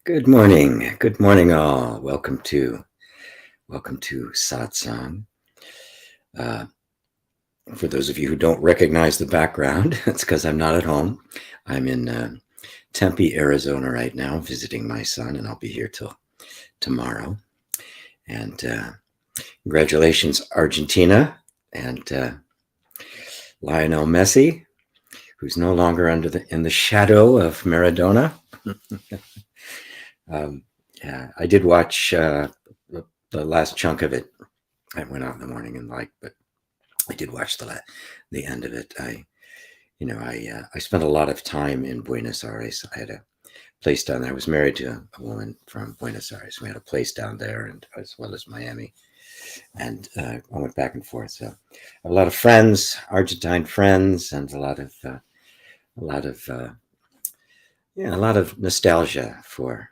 Good morning. Good morning, all. Welcome to Satsang. Uh, for those of you who don't recognize the background, it's because I'm not at home. I'm in Tempe, Arizona right now, visiting my son, and I'll be here till tomorrow. And congratulations, Argentina and Lionel Messi, who's no longer in the shadow of Maradona. Yeah, I did watch the last chunk of it. I went out in the morning and but I did watch the end of it. I spent a lot of time in Buenos Aires. I had a place down there. I was married to a woman from Buenos Aires. We had a place down there, and as well as Miami, and I went back and forth. So, a lot of friends, Argentine friends, and a lot of nostalgia for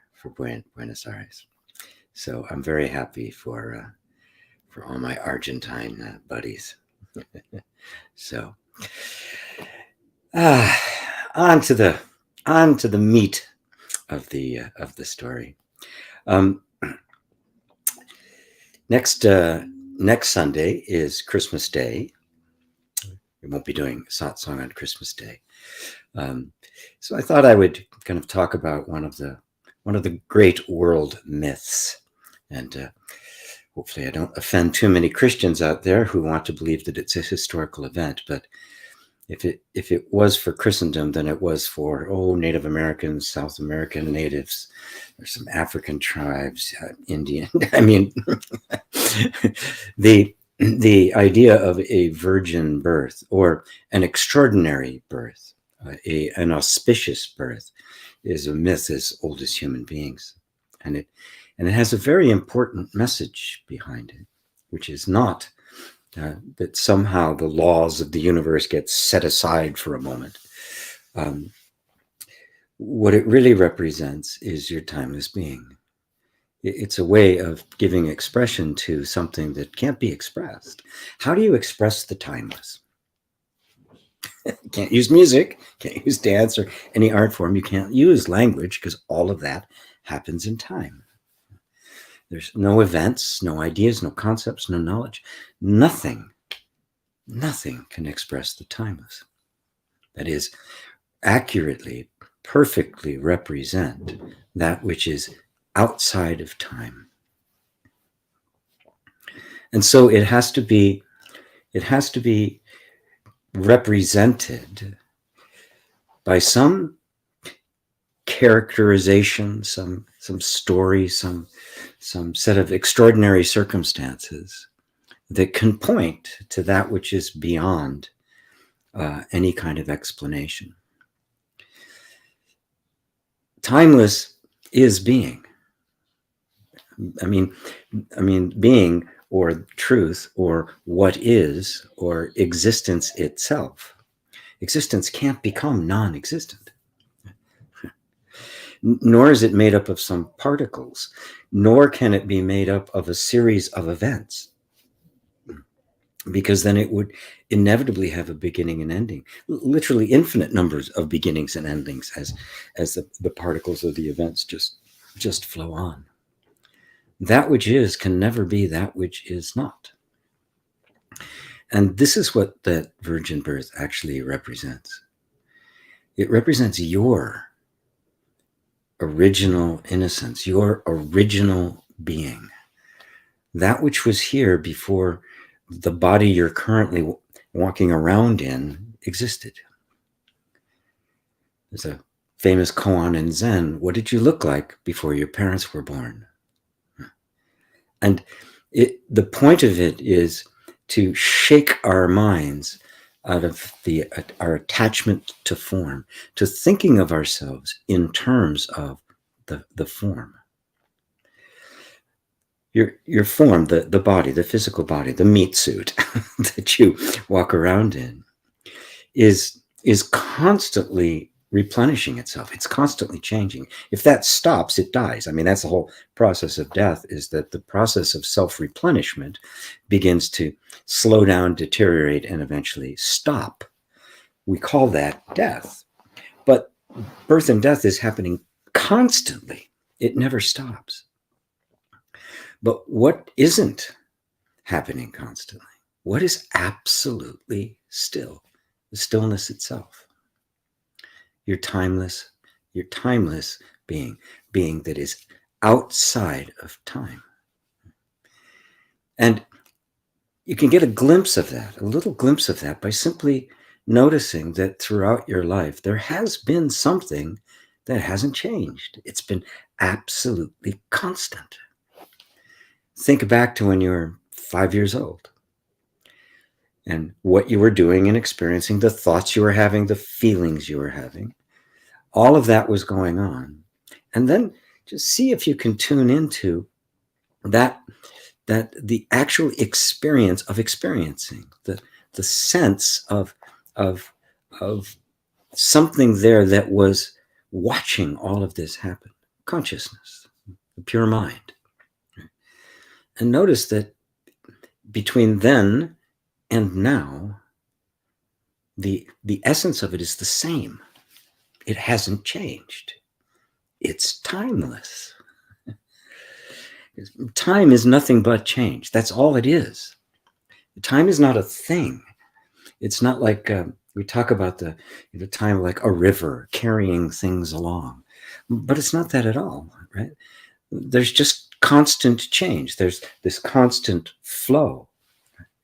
Buenos Aires. So I'm very happy for all my Argentine buddies. So, on to the meat of the story. Next Sunday is Christmas Day. We won't be doing satsang on Christmas Day. So I thought I would kind of talk about one of the great world myths, and hopefully I don't offend too many Christians out there who want to believe that it's a historical event. But if it was for Christendom, then it was for Native Americans, South American natives, there's some African tribes, Indian. I mean, the idea of a virgin birth or an extraordinary birth, an auspicious birth, is a myth as old as human beings, and it has a very important message behind it, which is not that somehow the laws of the universe get set aside for a moment. What it really represents is your timeless being. It's a way of giving expression to something that can't be expressed. How do you express the timeless? Can't use music, can't use dance or any art form. You can't use language because all of that happens in time. There's no events, no ideas, no concepts, no knowledge. Nothing can express the timeless. That is, accurately, perfectly represent that which is outside of time. And so it has to be represented by some characterization, some story, some set of extraordinary circumstances that can point to that which is beyond any kind of explanation. Timeless is being. I mean, being or truth or what is or existence itself. Existence can't become non-existent. Nor is it made up of some particles, nor can it be made up of a series of events, because then it would inevitably have a beginning and ending, literally infinite numbers of beginnings and endings as the particles of the events just flow on. That which is can never be that which is not. And this is what that virgin birth actually represents. It represents your original innocence, your original being, that which was here before the body you're currently walking around in existed. There's a famous koan in Zen. What did you look like before your parents were born? And the point of it is to shake our minds out of our attachment to form, to thinking of ourselves in terms of the form. Your form, the body, the physical body, the meat suit that you walk around in is constantly replenishing itself. It's constantly changing. If that stops, it dies. I mean, that's the whole process of death, is that the process of self-replenishment begins to slow down, deteriorate, and eventually stop. We call that death. But birth and death is happening constantly. It never stops. But what isn't happening constantly? What is absolutely still? The stillness itself. Your timeless being that is outside of time. And you can get a glimpse of that, a little glimpse of that, by simply noticing that throughout your life, there has been something that hasn't changed. It's been absolutely constant. Think back to when you were 5 years old and what you were doing and experiencing, the thoughts you were having, the feelings you were having. All of that was going on. And then just see if you can tune into that the actual experience of experiencing, the sense of something there that was watching all of this happen. Consciousness, the pure mind. And notice that between then and now, the essence of it is the same. It hasn't changed. It's timeless. Time is nothing but change. That's all it is. Time is not a thing. It's not like we talk about the time like a river carrying things along, but it's not that at all, right? There's just constant change. There's this constant flow,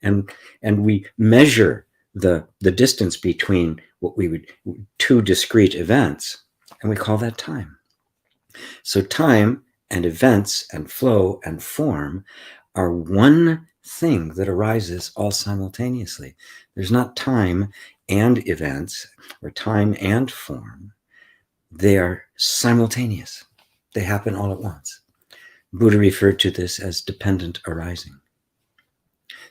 and we measure the distance between what we would two discrete events, and we call that time. So time and events and flow and form are one thing that arises all simultaneously. There's not time and events or time and form. They are simultaneous. They happen all at once. Buddha referred to this as dependent arising.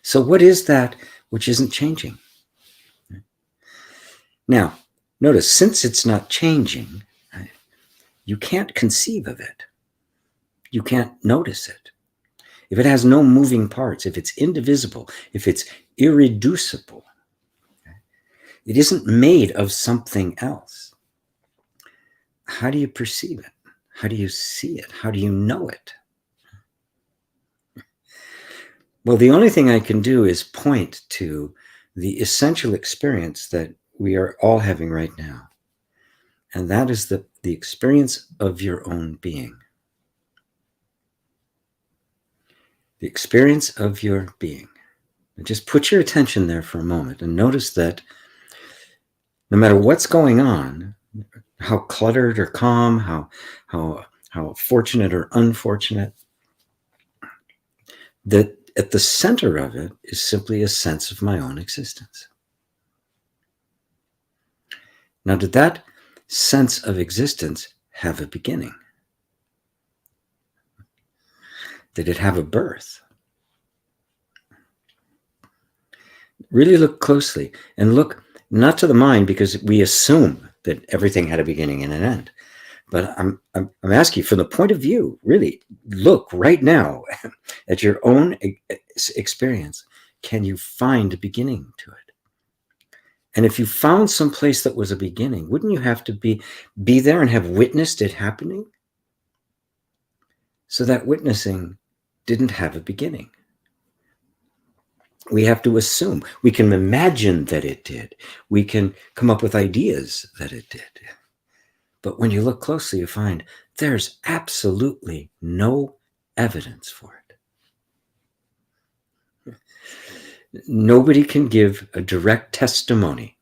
So what is that which isn't changing? Now, notice, since it's not changing, you can't conceive of it. You can't notice it. If it has no moving parts, if it's indivisible, if it's irreducible, it isn't made of something else. How do you perceive it? How do you see it? How do you know it? Well, the only thing I can do is point to the essential experience that we are all having right now. And that is the experience of your own being. The experience of your being. And just put your attention there for a moment and notice that no matter what's going on, how cluttered or calm, how fortunate or unfortunate, that at the center of it is simply a sense of my own existence. Now, did that sense of existence have a beginning? Did it have a birth? Really look closely and look not to the mind, because we assume that everything had a beginning and an end. But I'm asking you, from the point of view, really look right now at your own experience. Can you find a beginning to it? And if you found some place that was a beginning, wouldn't you have to be there and have witnessed it happening? So that witnessing didn't have a beginning. We have to assume. We can imagine that it did. We can come up with ideas that it did. But when you look closely, you find there's absolutely no evidence for it. Nobody can give a direct testimony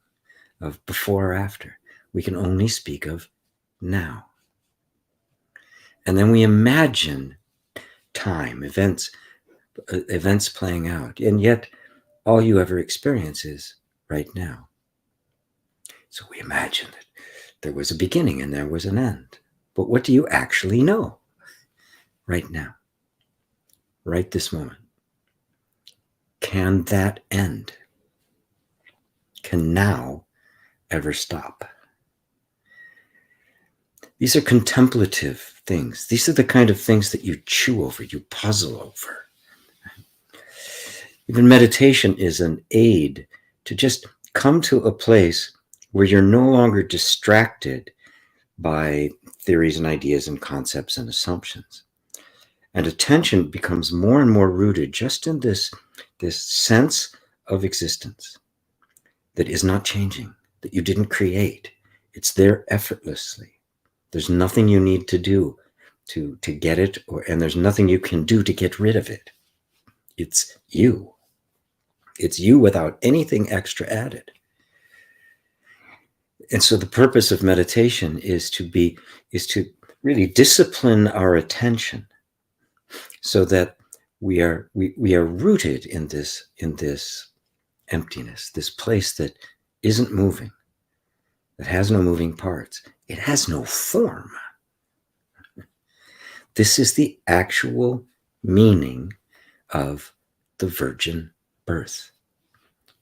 of before or after. We can only speak of now. And then we imagine time, events playing out. And yet, all you ever experience is right now. So we imagine that there was a beginning and there was an end. But what do you actually know right now? Right this moment? Can that end? Can now ever stop? These are contemplative things. These are the kind of things that you chew over, you puzzle over. Even meditation is an aid to just come to a place where you're no longer distracted by theories and ideas and concepts and assumptions. And attention becomes more and more rooted just in this sense of existence that is not changing, that you didn't create. It's there effortlessly. There's nothing you need to do to get it, and there's nothing you can do to get rid of it. It's you. It's you without anything extra added. And so the purpose of meditation is to really discipline our attention so that we are rooted in this emptiness, this place that isn't moving, that has no moving parts. It has no form. This is the actual meaning of the virgin birth,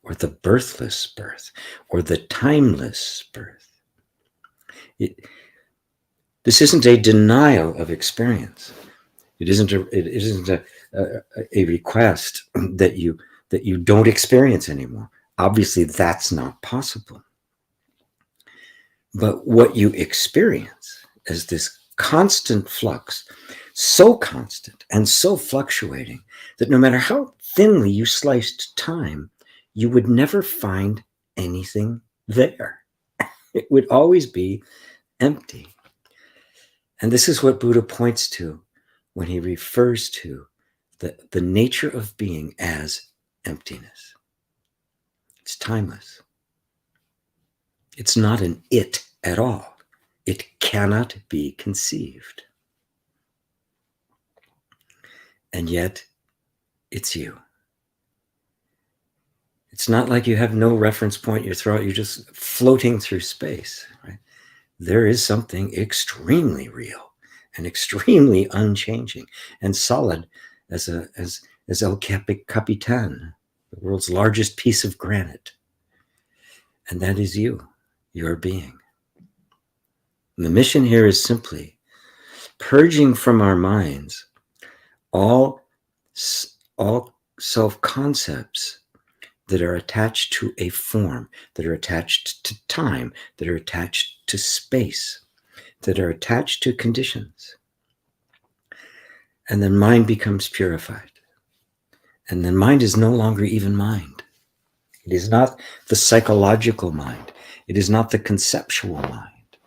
or the birthless birth, or the timeless birth. This isn't a denial of experience. It isn't a request that you don't experience anymore. Obviously, that's not possible. But what you experience is this constant flux, so constant and so fluctuating that no matter how thinly you sliced time, you would never find anything there. It would always be empty. And this is what Buddha points to when he refers to the nature of being as emptiness. It's timeless. It's not an it at all. It cannot be conceived. And yet, it's you. It's not like you have no reference point you throw out, you're just floating through space, right? There is something extremely real and extremely unchanging and solid as El Capitan, the world's largest piece of granite. And that is you, your being. And the mission here is simply purging from our minds all self-concepts that are attached to a form, that are attached to time, that are attached to space, that are attached to conditions. And then mind becomes purified. And then mind is no longer even mind. It is not the psychological mind. It is not the conceptual mind.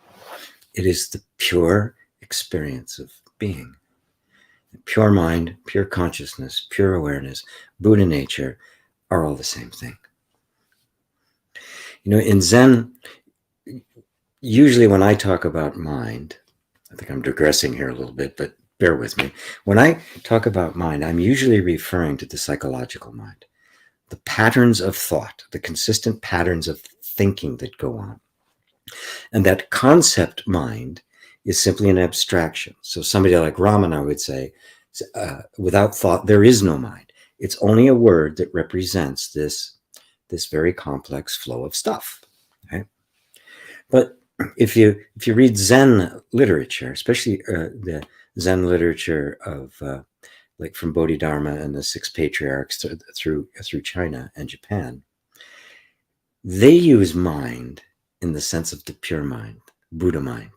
It is the pure experience of being. Pure mind, pure consciousness, pure awareness, Buddha nature are all the same thing. You know, in Zen, usually when I talk about mind, I think I'm digressing here a little bit, but bear with me. When I talk about mind, I'm usually referring to the psychological mind, the patterns of thought, the consistent patterns of thinking that go on. And that concept mind is simply an abstraction. So somebody like Ramana would say, without thought, there is no mind. It's only a word that represents this very complex flow of stuff. Okay? But if you read Zen literature, especially the Zen literature of like from Bodhidharma and the six patriarchs through China and Japan, they use mind in the sense of the pure mind, Buddha mind.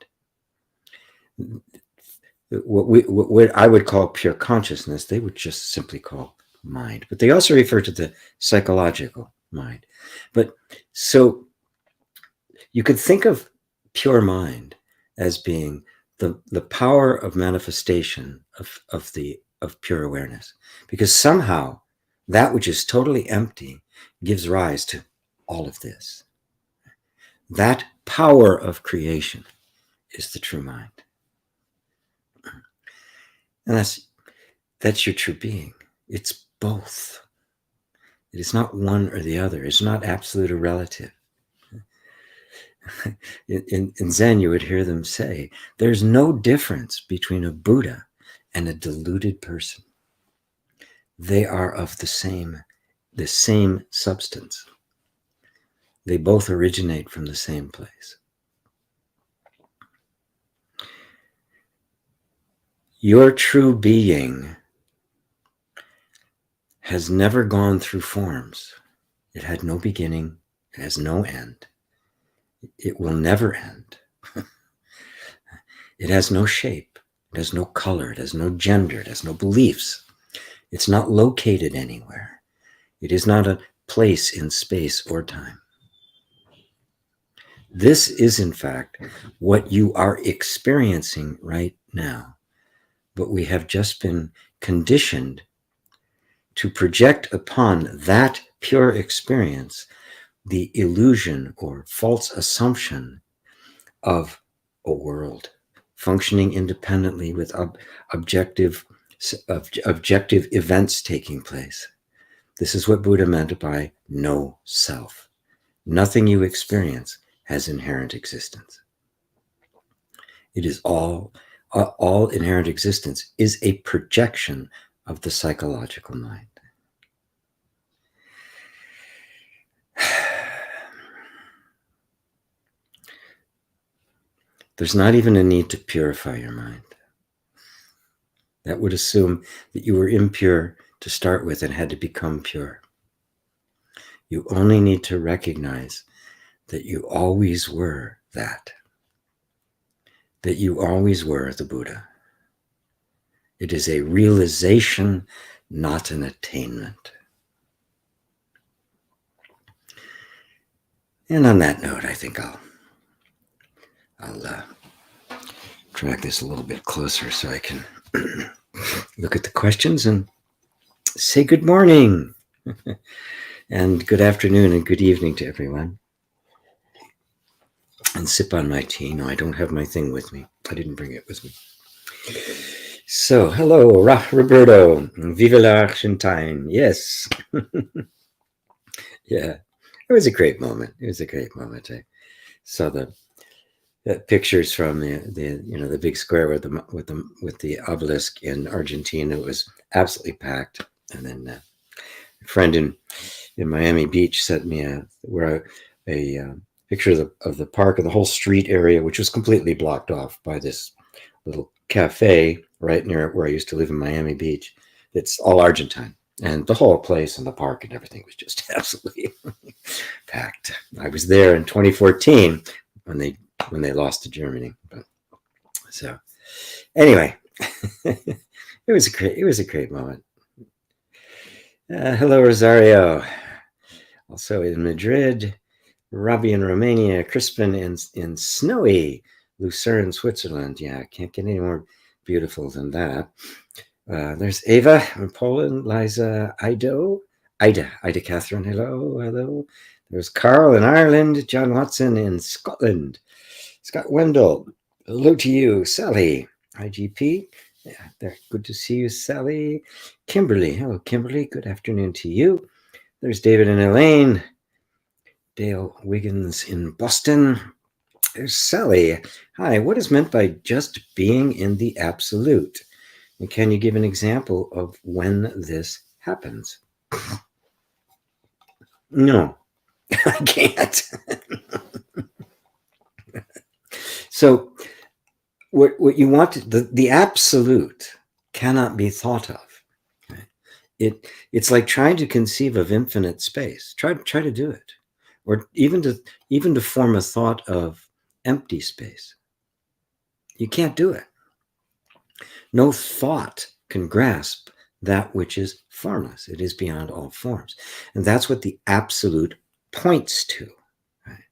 What I would call pure consciousness, they would just simply call mind. But they also refer to the psychological mind. But so you could think of pure mind as being the power of manifestation of pure awareness, because somehow that which is totally empty gives rise to all of this. That power of creation is the true mind. And that's your true being. It's both. It is not one or the other. It's not absolute or relative. In Zen, you would hear them say, there's no difference between a Buddha and a deluded person. They are of the same substance. They both originate from the same place. Your true being has never gone through forms. It had no beginning. It has no end. It will never end. It has no shape. It has no color. It has no gender. It has no beliefs. It's not located anywhere. It is not a place in space or time. This is, in fact, what you are experiencing right now. But we have just been conditioned to project upon that pure experience the illusion or false assumption of a world functioning independently with objective events taking place. This is what Buddha meant by no self. Nothing you experience has inherent existence. It is all inherent existence is a projection of the psychological mind. There's not even a need to purify your mind. That would assume that you were impure to start with and had to become pure. You only need to recognize that you always were that you always were the Buddha. It is a realization, not an attainment. And on that note, I think I'll track this a little bit closer so I can look at the questions and say good morning and good afternoon and good evening to everyone. And sip on my tea. No, I don't have my thing with me. I didn't bring it with me. So, hello, Roberto. Viva la Argentine. Yes. Yeah. It was a great moment. It was a great moment. I saw the pictures from the big square with the obelisk in Argentina. It was absolutely packed. And then a friend in Miami Beach sent me a picture of the park, of the whole street area, which was completely blocked off by this little cafe right near where I used to live in Miami Beach. It's all Argentine. And the whole place and the park and everything was just absolutely packed. I was there in 2014 when they lost to Germany. But so anyway, it was a great moment. Hello, Rosario. Also in Madrid, Robbie in Romania, Crispin in snowy Lucerne, Switzerland. Yeah, can't get any more beautiful than that. There's Ava in Poland, Liza, Ida Catherine, hello. There's Carl in Ireland, John Watson in Scotland, Scott Wendell, hello to you, Sally, IGP, yeah, good to see you, Sally. Kimberly, hello, Kimberly, good afternoon to you. There's David and Elaine, Dale Wiggins in Boston. There's Sally. Hi, what is meant by just being in the absolute? And can you give an example of when this happens? No, I can't. So what you want the absolute cannot be thought of. It's like trying to conceive of infinite space. Try to do it. Or even to form a thought of empty space. You can't do it. No thought can grasp that which is formless. It is beyond all forms. And that's what the absolute points to. Right?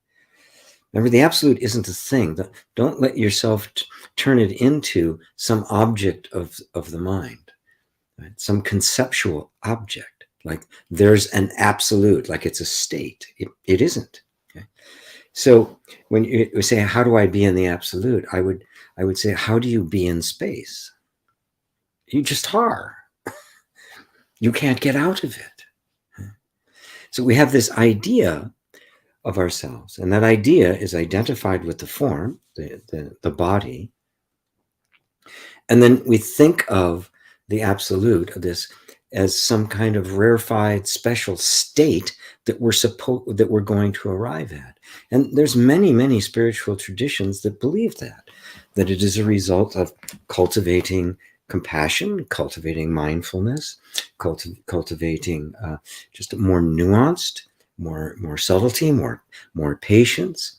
Remember, the absolute isn't a thing. Don't let yourself turn it into some object of the mind, right? Some conceptual object. Like there's an absolute, like it's a state. It isn't. Okay? So when you say, how do I be in the absolute? I would say, how do you be in space? You just are. You can't get out of it. So we have this idea of ourselves, and that idea is identified with the form, the body. And then we think of the absolute, of this, as some kind of rarefied special state that we're going to arrive at. And there's many spiritual traditions that believe that it is a result of cultivating compassion, cultivating mindfulness, cultivating just more nuanced, more subtlety, more patience,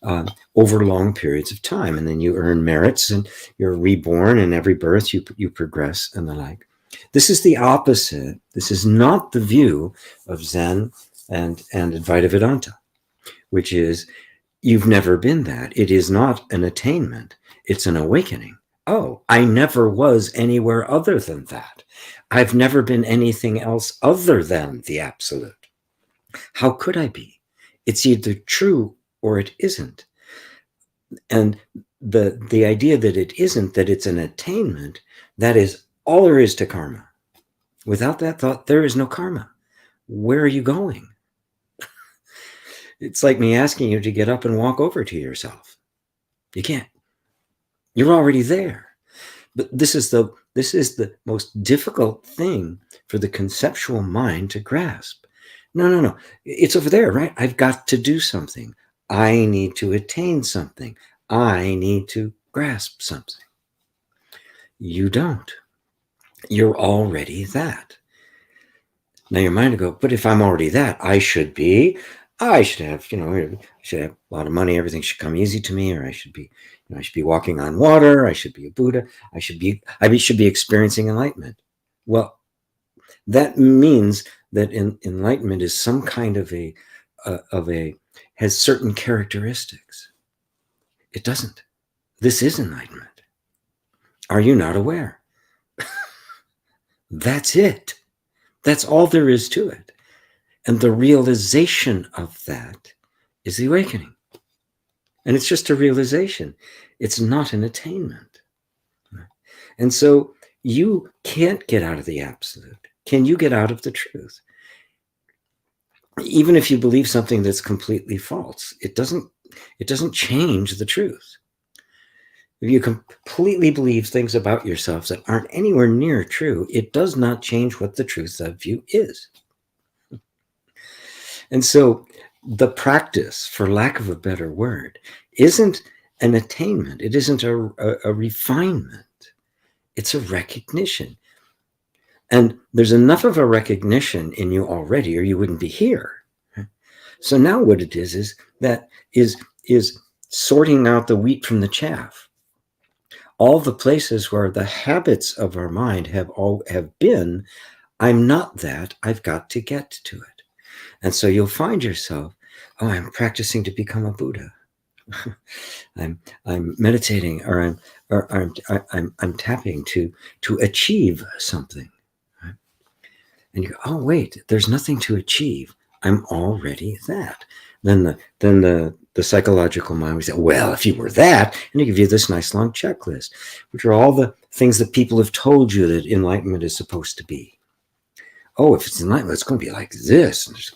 over long periods of time. And then you earn merits and you're reborn, and every birth you progress and the like. This is the opposite. This is not the view of Zen and Advaita Vedanta, which is you've never been that. It is not an attainment. It's an awakening. Oh, I never was anywhere other than that. I've never been anything else other than the absolute. How could I be? It's either true or it isn't. And the idea that it isn't, that it's an attainment, that is all there is to karma. Without that thought, there is no karma. Where are you going? It's like me asking you to get up and walk over to yourself. You can't. You're already there. But this is the most difficult thing for the conceptual mind to grasp. No. It's over there, right? I've got to do something. I need to attain something. I need to grasp something. You don't. You're already that. Now your mind will go, but if I'm already that, I should have, I should have a lot of money. Everything should come easy to me, or I should be walking on water. I should be a Buddha. I should be experiencing enlightenment. Well, that means that enlightenment is some kind of has certain characteristics. It doesn't. This is enlightenment. Are you not aware? That's it. That's all there is to it. And the realization of that is the awakening. And it's just a realization. It's not an attainment. And so you can't get out of the absolute. Can you get out of the truth? Even if you believe something that's completely false, it doesn't change the truth. If you completely believe things about yourself that aren't anywhere near true, it does not change what the truth of you is. And so the practice, for lack of a better word, isn't an attainment. It isn't a refinement. It's a recognition. And there's enough of a recognition in you already, or you wouldn't be here. So now what it is sorting out the wheat from the chaff. All the places where the habits of our mind have been, I'm not that, I've got to get to it. And so you'll find yourself, I'm practicing to become a Buddha. I'm meditating, or I'm tapping to achieve something. Right? And you go, wait, there's nothing to achieve. I'm already that. Then the psychological mind would say, well, if you were that, and you give you this nice long checklist, which are all the things that people have told you that enlightenment is supposed to be. Oh, if it's enlightenment, it's going to be like this. And there's,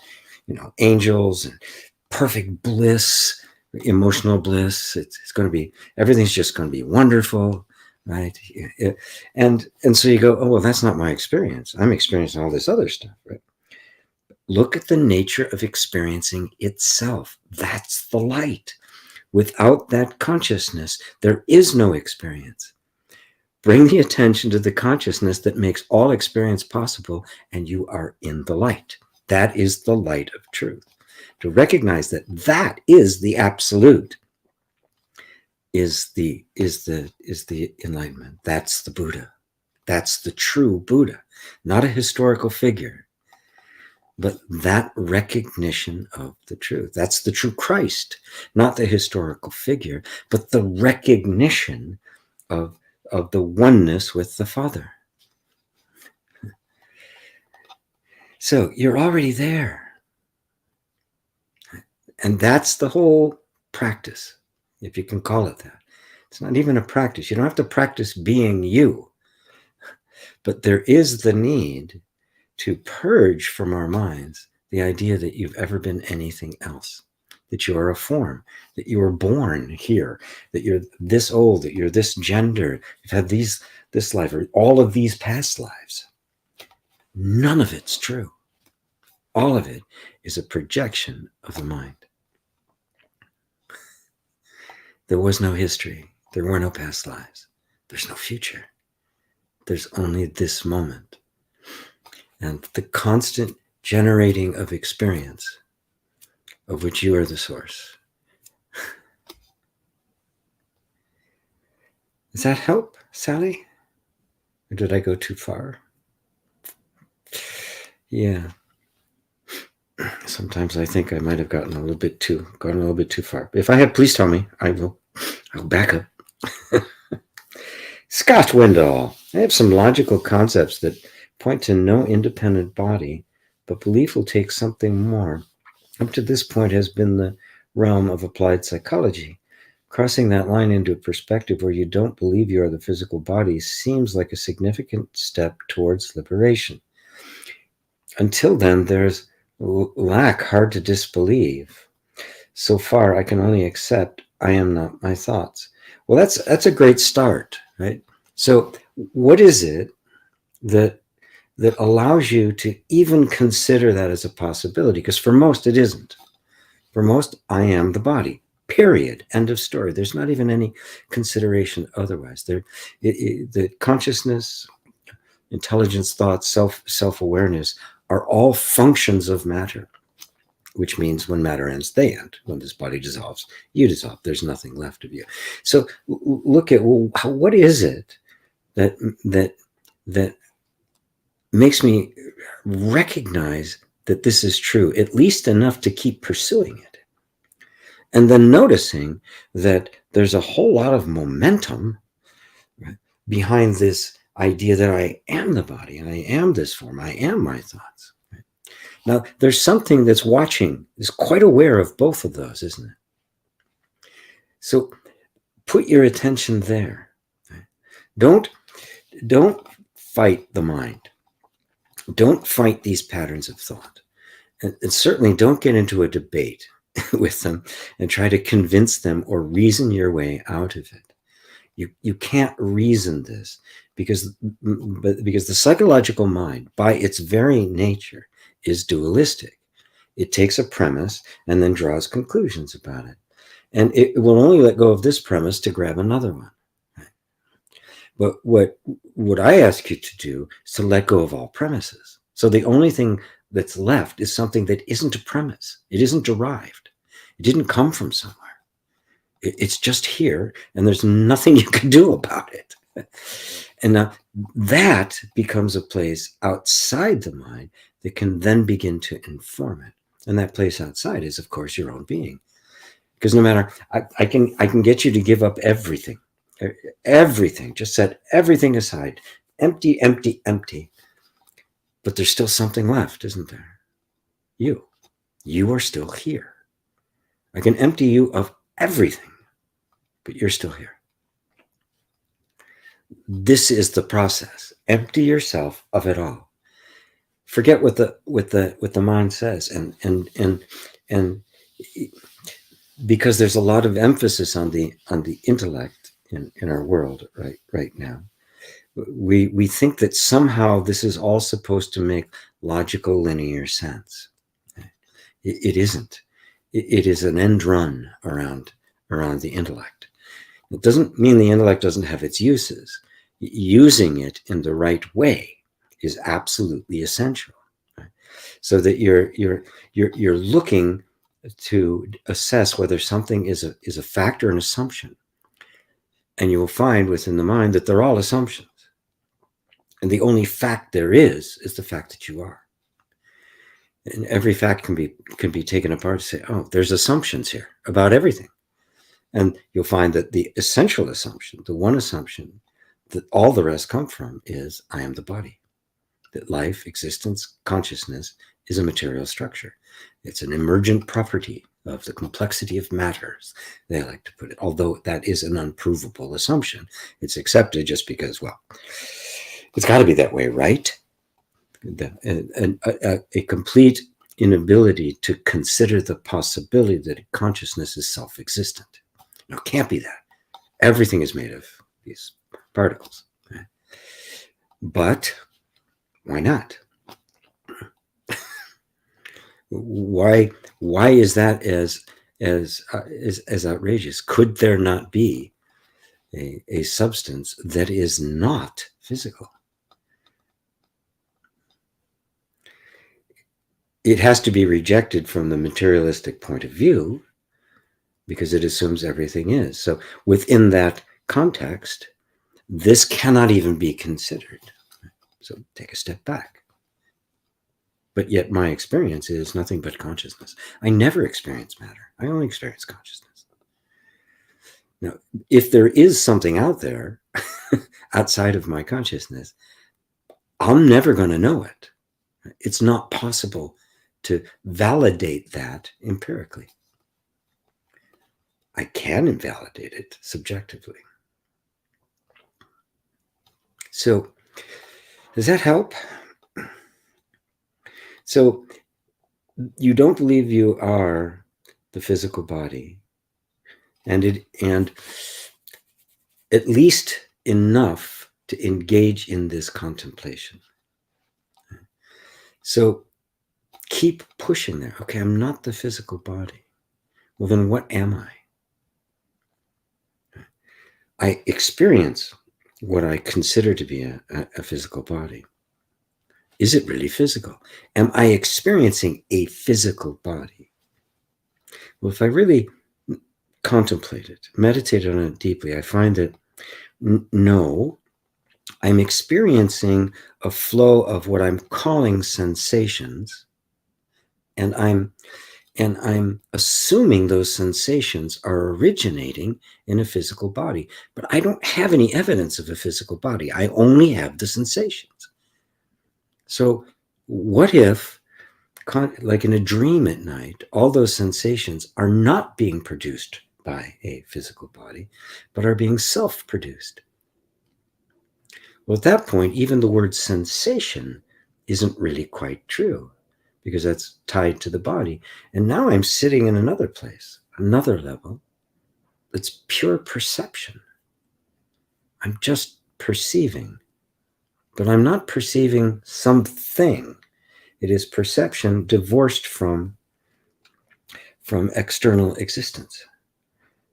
angels and perfect bliss, emotional bliss. It's going to be, everything's just going to be wonderful, right? And so you go, well, that's not my experience. I'm experiencing all this other stuff, right? Look at the nature of experiencing itself. That's the light. Without that consciousness, there is no experience. Bring the attention to the consciousness that makes all experience possible, and you are in the light. That is the light of truth. To recognize that that is the absolute is the enlightenment. That's the Buddha. That's the true Buddha, not a historical figure, but that recognition of the truth. That's the true Christ, not the historical figure, but the recognition of the oneness with the Father. So you're already there. And that's the whole practice, if you can call it that. It's not even a practice. You don't have to practice being you. But there is the need to purge from our minds the idea that you've ever been anything else, that you are a form, that you were born here, that you're this old, that you're this gender, you've had this life, or all of these past lives. None of it's true. All of it is a projection of the mind. There was no history. There were no past lives. There's no future. There's only this moment. And the constant generating of experience, of which you are the source. Does that help, Sally? Or did I go too far? Yeah. Sometimes I think I might have gone a little bit too far. If I have, please tell me. I'll back up. Scott Wendell. I have some logical concepts that point to no independent body, but belief will take something more. Up to this point has been the realm of applied psychology. Crossing that line into a perspective where you don't believe you are the physical body seems like a significant step towards liberation. Until then, there's lack hard to disbelieve. So far, I can only accept I am not my thoughts. Well, that's a great start, right? So, what is it that allows you to even consider that as a possibility? Because for most, it isn't. For most, I am the body. Period. End of story. There's not even any consideration otherwise. The consciousness, intelligence, thoughts, self-awareness are all functions of matter, which means when matter ends, they end. When this body dissolves, you dissolve. There's nothing left of you. So look at what is it that makes me recognize that this is true, at least enough to keep pursuing it. And then noticing that there's a whole lot of momentum, right, behind this idea that I am the body and I am this form, I am my thoughts. Right? Now, there's something that's watching, is quite aware of both of those, isn't it? So put your attention there. Right? Don't fight the mind. Don't fight these patterns of thought. And certainly don't get into a debate with them and try to convince them or reason your way out of it. You can't reason this because the psychological mind, by its very nature, is dualistic. It takes a premise and then draws conclusions about it. And it will only let go of this premise to grab another one. But what I ask you to do is to let go of all premises. So the only thing that's left is something that isn't a premise. It isn't derived. It didn't come from somewhere. It's just here, and there's nothing you can do about it. And now that becomes a place outside the mind that can then begin to inform it. And that place outside is, of course, your own being. Because no matter, I can get you to give up everything. Everything. Just set everything aside. Empty, empty, empty. But there's still something left, isn't there? You. You are still here. I can empty you of everything, but you're still here. This is the process. Empty yourself of it all. Forget what the mind says, and because there's a lot of emphasis on the intellect in our world right now. We think that somehow this is all supposed to make logical, linear sense. It isn't. It is an end run around the intellect. It doesn't mean the intellect doesn't have its uses. Using it in the right way is absolutely essential. Right? So that you're looking to assess whether something is a fact or an assumption. And you will find within the mind that they're all assumptions. And the only fact there is the fact that you are. And every fact can be taken apart to say, oh, there's assumptions here about everything. And you'll find that the essential assumption, the one assumption that all the rest come from is I am the body. That life, existence, consciousness is a material structure. It's an emergent property of the complexity of matters, they like to put it. Although that is an unprovable assumption. It's accepted just because, well, it's got to be that way, right? A complete inability to consider the possibility that consciousness is self-existent. No, it can't be that. Everything is made of these particles. Right? But why not? Why is that as outrageous? Could there not be a substance that is not physical? It has to be rejected from the materialistic point of view because it assumes everything is. So within that context, this cannot even be considered. So take a step back. But yet my experience is nothing but consciousness. I never experience matter. I only experience consciousness. Now, if there is something out there outside of my consciousness, I'm never going to know it. It's not possible to validate that empirically. I can invalidate it subjectively. So, does that help? So, you don't believe you are the physical body, and at least enough to engage in this contemplation. So keep pushing there. Okay, I'm not the physical body. Well, then what am I? I experience what I consider to be a physical body. Is it really physical? Am I experiencing a physical body? Well, if I really contemplate it, meditate on it deeply, I find that no, I'm experiencing a flow of what I'm calling sensations, and I'm assuming those sensations are originating in a physical body. But I don't have any evidence of a physical body. I only have the sensations. So what if, like in a dream at night, all those sensations are not being produced by a physical body, but are being self-produced? Well, at that point, even the word sensation isn't really quite true, because that's tied to the body. And now I'm sitting in another place, another level. It's pure perception. I'm just perceiving, but I'm not perceiving something. It is perception divorced from external existence.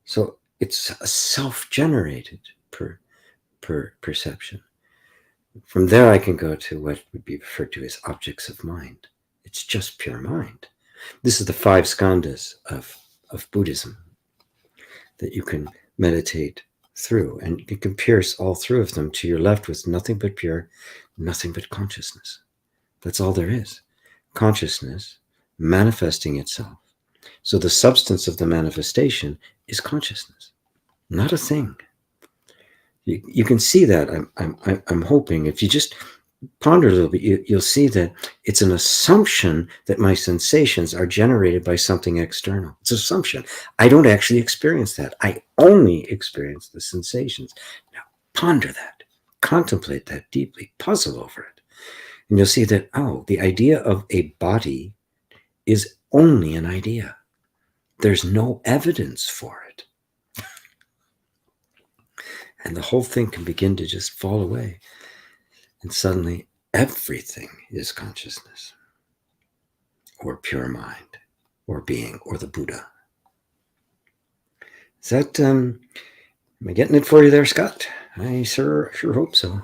So it's a self-generated perception. From there, I can go to what would be referred to as objects of mind. It's just pure mind. This is the 5 skandhas of Buddhism that you can meditate through, and you can pierce all through of them. To your left with nothing but pure, nothing but consciousness. That's all there is. Consciousness manifesting itself. So the substance of the manifestation is consciousness, not a thing. You can see that. I'm hoping if you just ponder a little bit, you'll see that it's an assumption that my sensations are generated by something external. It's an assumption. I don't actually experience that. I only experience the sensations. Now, ponder that. Contemplate that deeply. Puzzle over it. And you'll see that, oh, the idea of a body is only an idea. There's no evidence for it. And the whole thing can begin to just fall away. And suddenly, everything is consciousness, or pure mind, or being, or the Buddha. Is that, am I getting it for you there, Scott? I sure hope so.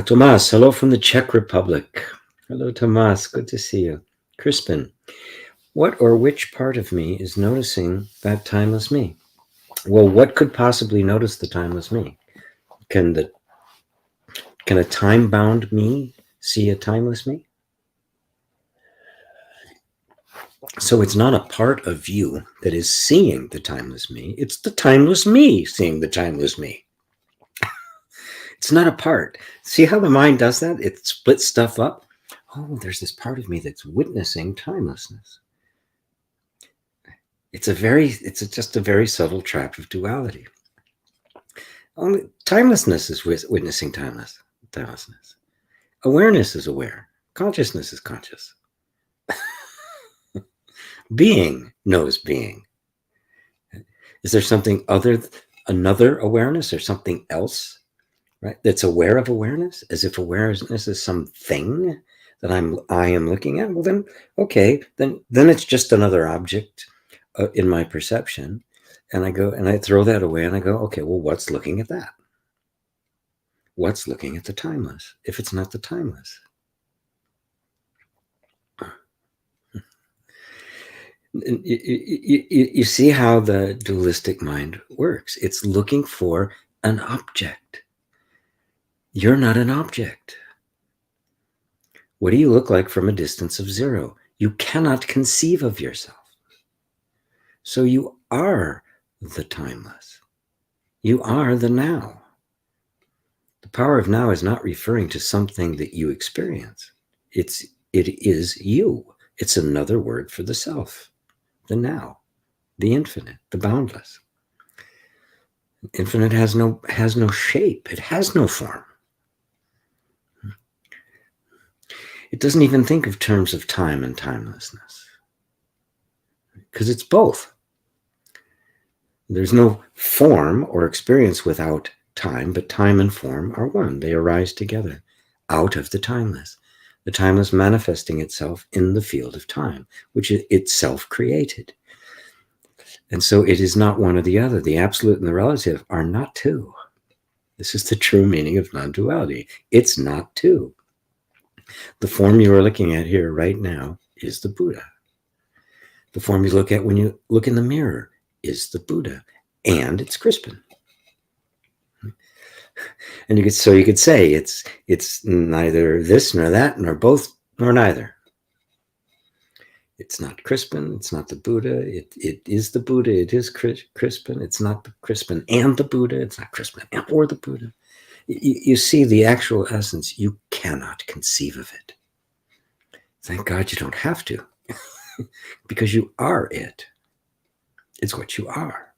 Tomas, hello from the Czech Republic. Hello, Tomas, good to see you. Crispin, what or which part of me is noticing that timeless me? Well, what could possibly notice the timeless me? Can a time-bound me see a timeless me? So it's not a part of you that is seeing the timeless me. It's the timeless me seeing the timeless me. It's not a part. See how the mind does that? It splits stuff up. Oh, there's this part of me that's witnessing timelessness. It's just a very subtle trap of duality. Only timelessness is witnessing timelessness. Awareness is aware. Consciousness is conscious. Being knows being. Is there something another awareness, or something else, right, that's aware of awareness, as if awareness is something that I am looking at? Well, then, okay, then it's just another object in my perception. And I go and I throw that away and I go, okay, well, what's looking at that? What's looking at the timeless, if it's not the timeless? You see how the dualistic mind works. It's looking for an object. You're not an object. What do you look like from a distance of 0? You cannot conceive of yourself. So you are the timeless. You are the now. The power of now is not referring to something that you experience. It is you. It's another word for the self, the now, the infinite, the boundless. Infinite has no shape. It has no form. It doesn't even think of terms of time and timelessness, because it's both. There's no form or experience without time, but time and form are one. They arise together out of the timeless. The timeless manifesting itself in the field of time, which is itself created. And so it is not one or the other. The absolute and the relative are not two. This is the true meaning of non-duality. It's not two. The form you are looking at here right now is the Buddha. The form you look at when you look in the mirror is the Buddha, and it's Crispin. And you could say it's neither this nor that, nor both, nor neither. It's not Crispin, it's not the Buddha, it is the Buddha, it is Crispin, it's not Crispin and the Buddha, it's not Crispin or the Buddha. You see the actual essence, you cannot conceive of it. Thank God you don't have to, because you are it. It's what you are.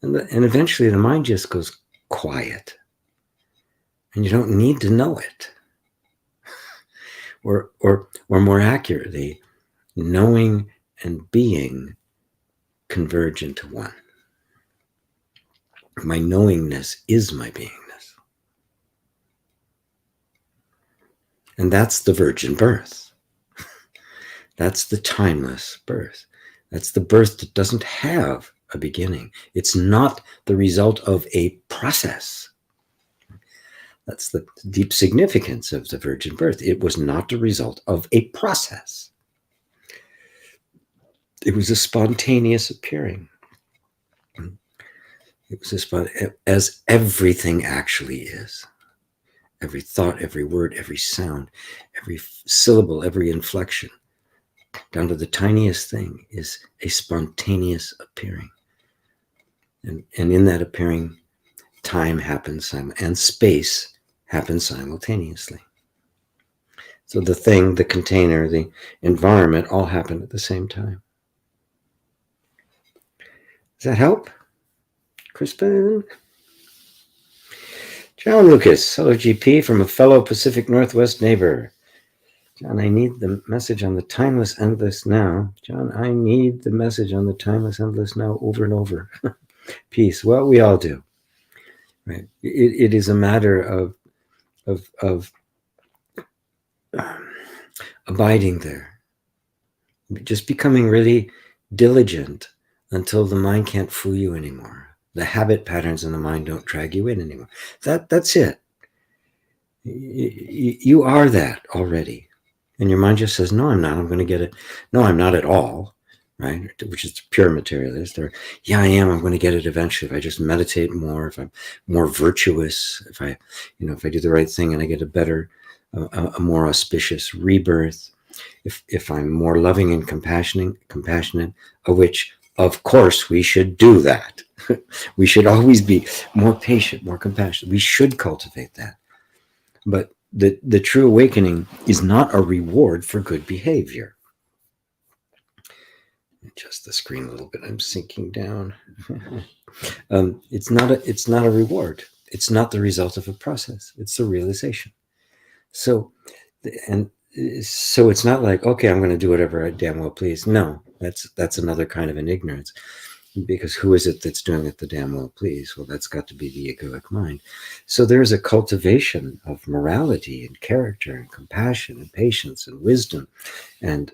And eventually the mind just goes quiet. And you don't need to know it. Or more accurately, knowing and being converge into one. My knowingness is my beingness. And that's the virgin birth. That's the timeless birth. That's the birth that doesn't have a beginning. It's not the result of a process. That's the deep significance of the virgin birth. It was not the result of a process. It was a spontaneous appearing. It was as everything actually is. Every thought, every word, every sound, every syllable, every inflection, down to the tiniest thing, is a spontaneous appearing. And in that appearing, time happens and space happens simultaneously. So the thing, the container, the environment all happen at the same time. Does that help? Crispin? John Lucas, hello GP, from a fellow Pacific Northwest neighbor. John, I need the message on the timeless endless now. John, I need the message on the timeless endless now over and over. Peace. Well, we all do. Right? It is a matter of abiding there, just becoming really diligent until the mind can't fool you anymore. The habit patterns in the mind don't drag you in anymore. That's it. You are that already. And your mind just says, no, I'm not. I'm going to get it. No, I'm not at all. Right? Which is pure materialist. Or, yeah, I am. I'm going to get it eventually. If I just meditate more, if I'm more virtuous, if I do the right thing and I get a better, a more auspicious rebirth, if I'm more loving and compassionate, of which, of course, we should do that. We should always be more patient, more compassionate. We should cultivate that. But the true awakening is not a reward for good behavior. Adjust the screen a little bit. I'm sinking down. It's not a reward. It's not the result of a process. It's the realization. So it's not like, okay, I'm going to do whatever I damn well please. No, that's another kind of an ignorance. Because who is it that's doing it the damn well please? Well, that's got to be the egoic mind. So there's a cultivation of morality and character and compassion and patience and wisdom and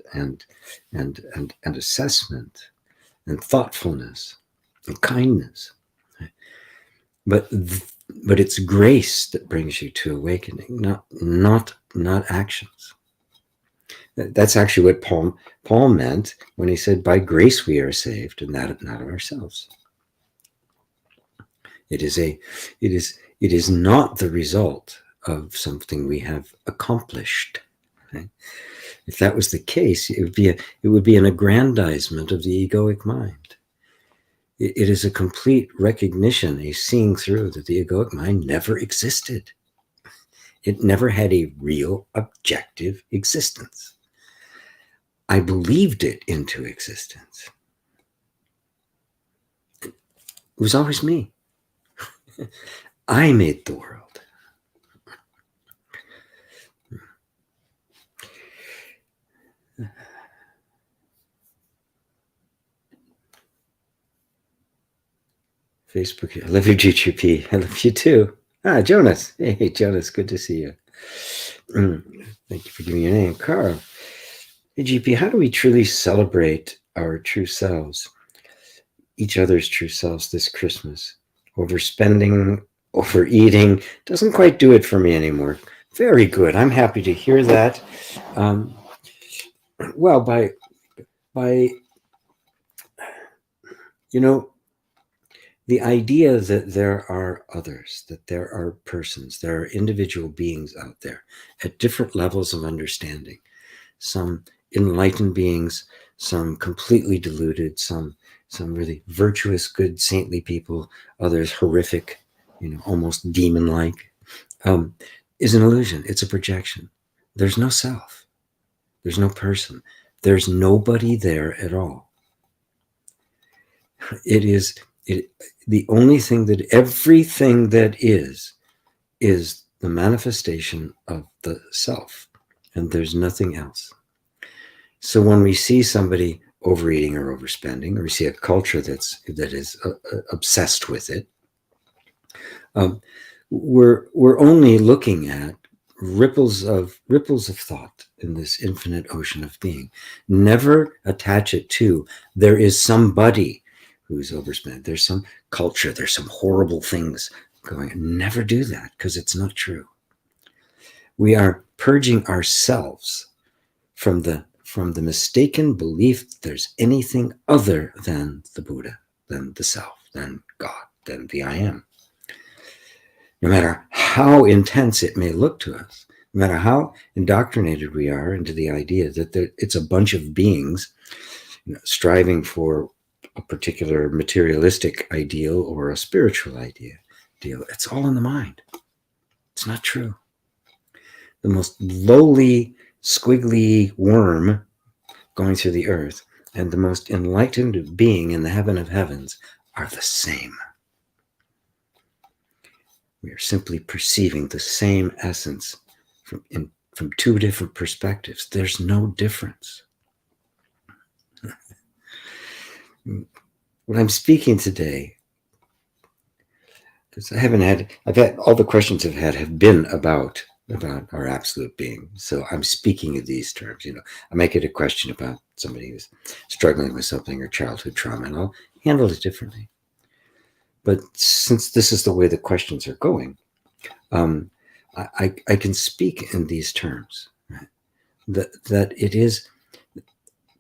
assessment and thoughtfulness and kindness. But it's grace that brings you to awakening, not actions. That's actually what Paul meant when he said, by grace we are saved, and that not of ourselves. It is not the result of something we have accomplished. Right? If that was the case, it would be an aggrandizement of the egoic mind. It is a complete recognition, a seeing through that the egoic mind never existed. It never had a real objective existence. I believed it into existence. It was always me. I made the world. Facebook, I love you, GGP. I love you too. Jonas. Hey, Jonas, good to see you. Thank you for giving your name. Carl. Hey, GP, how do we truly celebrate our true selves, each other's true selves this Christmas? Overspending, overeating doesn't quite do it for me anymore. Very good. I'm happy to hear that. Well, by the idea that there are others, that there are persons, there are individual beings out there at different levels of understanding. Some enlightened beings, some completely deluded, some really virtuous, good, saintly people, others horrific, almost demon-like, is an illusion. It's a projection. There's no self. There's no person. There's nobody there at all. The only thing that everything that is the manifestation of the self, and there's nothing else. So when we see somebody overeating or overspending, or we see a culture that is obsessed with it, we're only looking at ripples of thought in this infinite ocean of being. Never attach it to there is somebody who's overspent. There's some culture. There's some horrible things going. Never do that, because it's not true. We are purging ourselves from the mistaken belief that there's anything other than the Buddha, than the self, than God, than the I am. No matter how intense it may look to us, no matter how indoctrinated we are into the idea that it's a bunch of beings striving for a particular materialistic ideal or a spiritual ideal, it's all in the mind. It's not true. The most lowly, squiggly worm going through the earth and the most enlightened being in the heaven of heavens are the same. We are simply perceiving the same essence from two different perspectives. There's no difference. What I'm speaking today, because I've had all the questions I've had have been about our absolute being. So I'm speaking in these terms. I might get a question about somebody who's struggling with something or childhood trauma, and I'll handle it differently. But since this is the way the questions are going, I can speak in these terms, right? That it is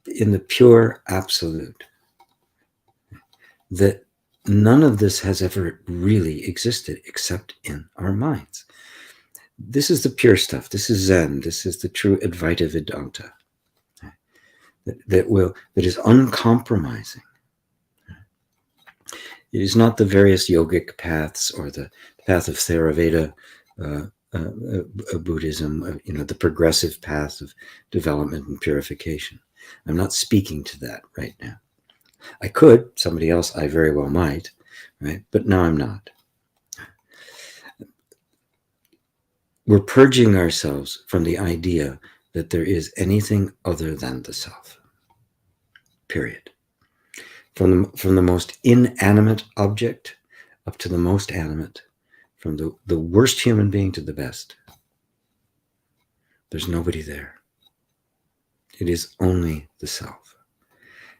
in the pure absolute, that none of this has ever really existed except in our minds. This is the pure stuff. This is Zen. This is the true Advaita Vedanta that is uncompromising. It is not the various yogic paths or the path of Theravada Buddhism, the progressive path of development and purification. I'm not speaking to that right now. I could, somebody else, I very well might, right? But now I'm not. We're purging ourselves from the idea that there is anything other than the self. Period. From the most inanimate object up to the most animate, from the worst human being to the best. There's nobody there. It is only the self.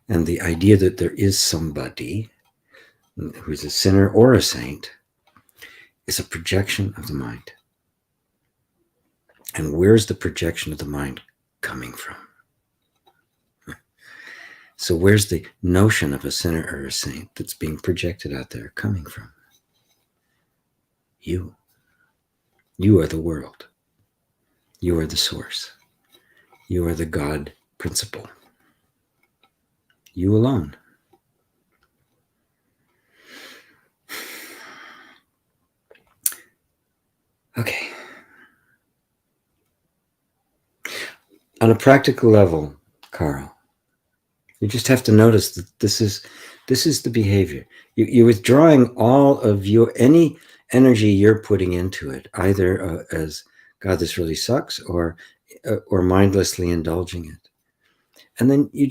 And the idea that there is somebody who's a sinner or a saint is a projection of the mind. And where's the projection of the mind coming from? So where's the notion of a sinner or a saint that's being projected out there coming from? You. You are the world. You are the source. You are the God principle. You alone. Okay. On a practical level, Carl, you just have to notice that this is the behavior. You're withdrawing all of any energy you're putting into it, either as God, this really sucks, or mindlessly indulging it. And then you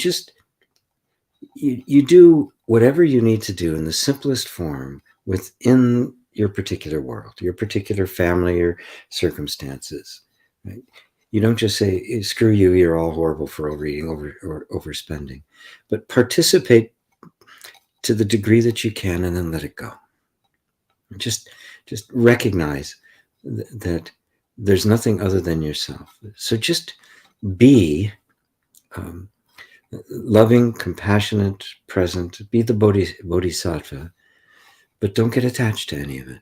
do whatever you need to do in the simplest form within your particular world, your particular family or circumstances. Right? You don't just say, screw you, you're all horrible for overeating or overspending, but participate to the degree that you can and then let it go. Just recognize that there's nothing other than yourself. So just be loving, compassionate, present, be the bodhisattva, but don't get attached to any of it.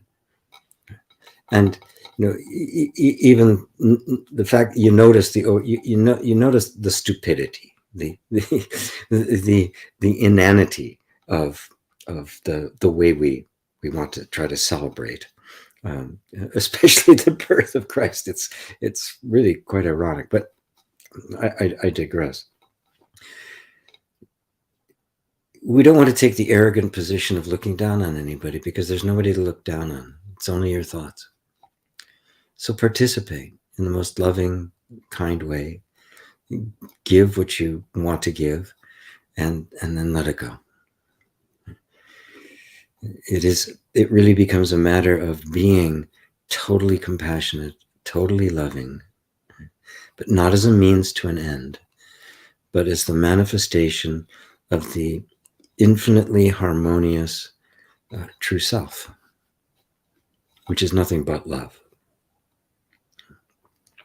And even the fact you notice you notice the stupidity, the inanity of the way we want to try to celebrate, especially the birth of Christ. It's really quite ironic, but I digress. We don't want to take the arrogant position of looking down on anybody, because there's nobody to look down on. It's only your thoughts. So participate in the most loving, kind way. Give what you want to give, and then let it go. It really becomes a matter of being totally compassionate, totally loving, but not as a means to an end, but as the manifestation of the infinitely harmonious true self, which is nothing but love.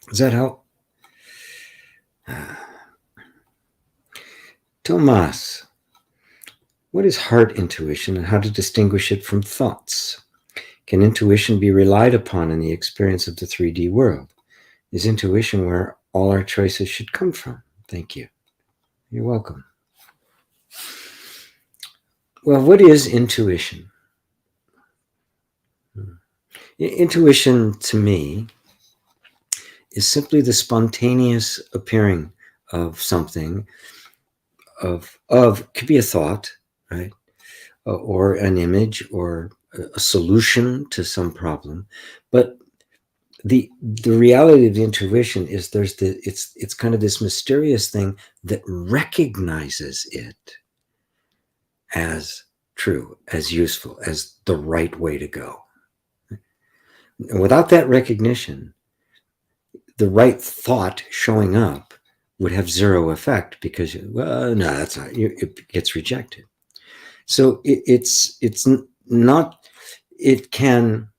Does that help? Tomas, what is heart intuition and how to distinguish it from thoughts? Can intuition be relied upon in the experience of the 3D world? Is intuition where all our choices should come from? Thank you. You're welcome. Well, what is intuition? Intuition, to me, is simply the spontaneous appearing of something, could be a thought, right? Or an image, or a solution to some problem. But the reality of the intuition is it's kind of this mysterious thing that recognizes it as true, as useful, as the right way to go. And without that recognition, the right thought showing up would have zero effect, because, well, no, that's not, it gets rejected. So it's not, it can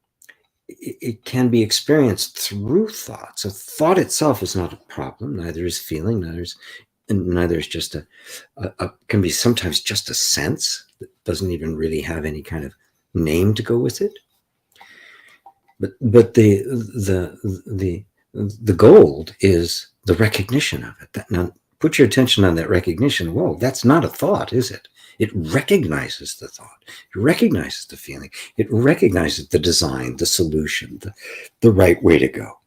be experienced through thought. So thought itself is not a problem. Neither is feeling. Neither is just can be sometimes just a sense that doesn't even really have any kind of name to go with it. But the gold is the recognition of it. Now, put your attention on that recognition. Whoa, that's not a thought, is it? It recognizes the thought. It recognizes the feeling. It recognizes the design, the solution, the right way to go.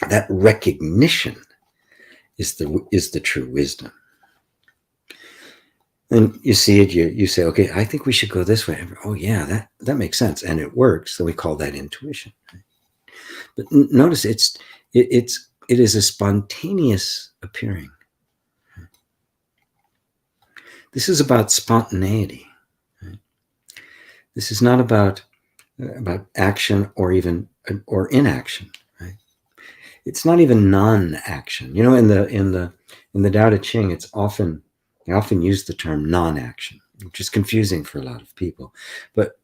That recognition is the true wisdom. And you see it, you say, okay, I think we should go this way. Oh yeah, that makes sense, and it works. So we call that intuition. But notice it is a spontaneous appearing. This is about spontaneity. Right? This is not about action or inaction. Right? It's not even non-action. In the Tao Te Ching, I often use the term non-action, which is confusing for a lot of people. But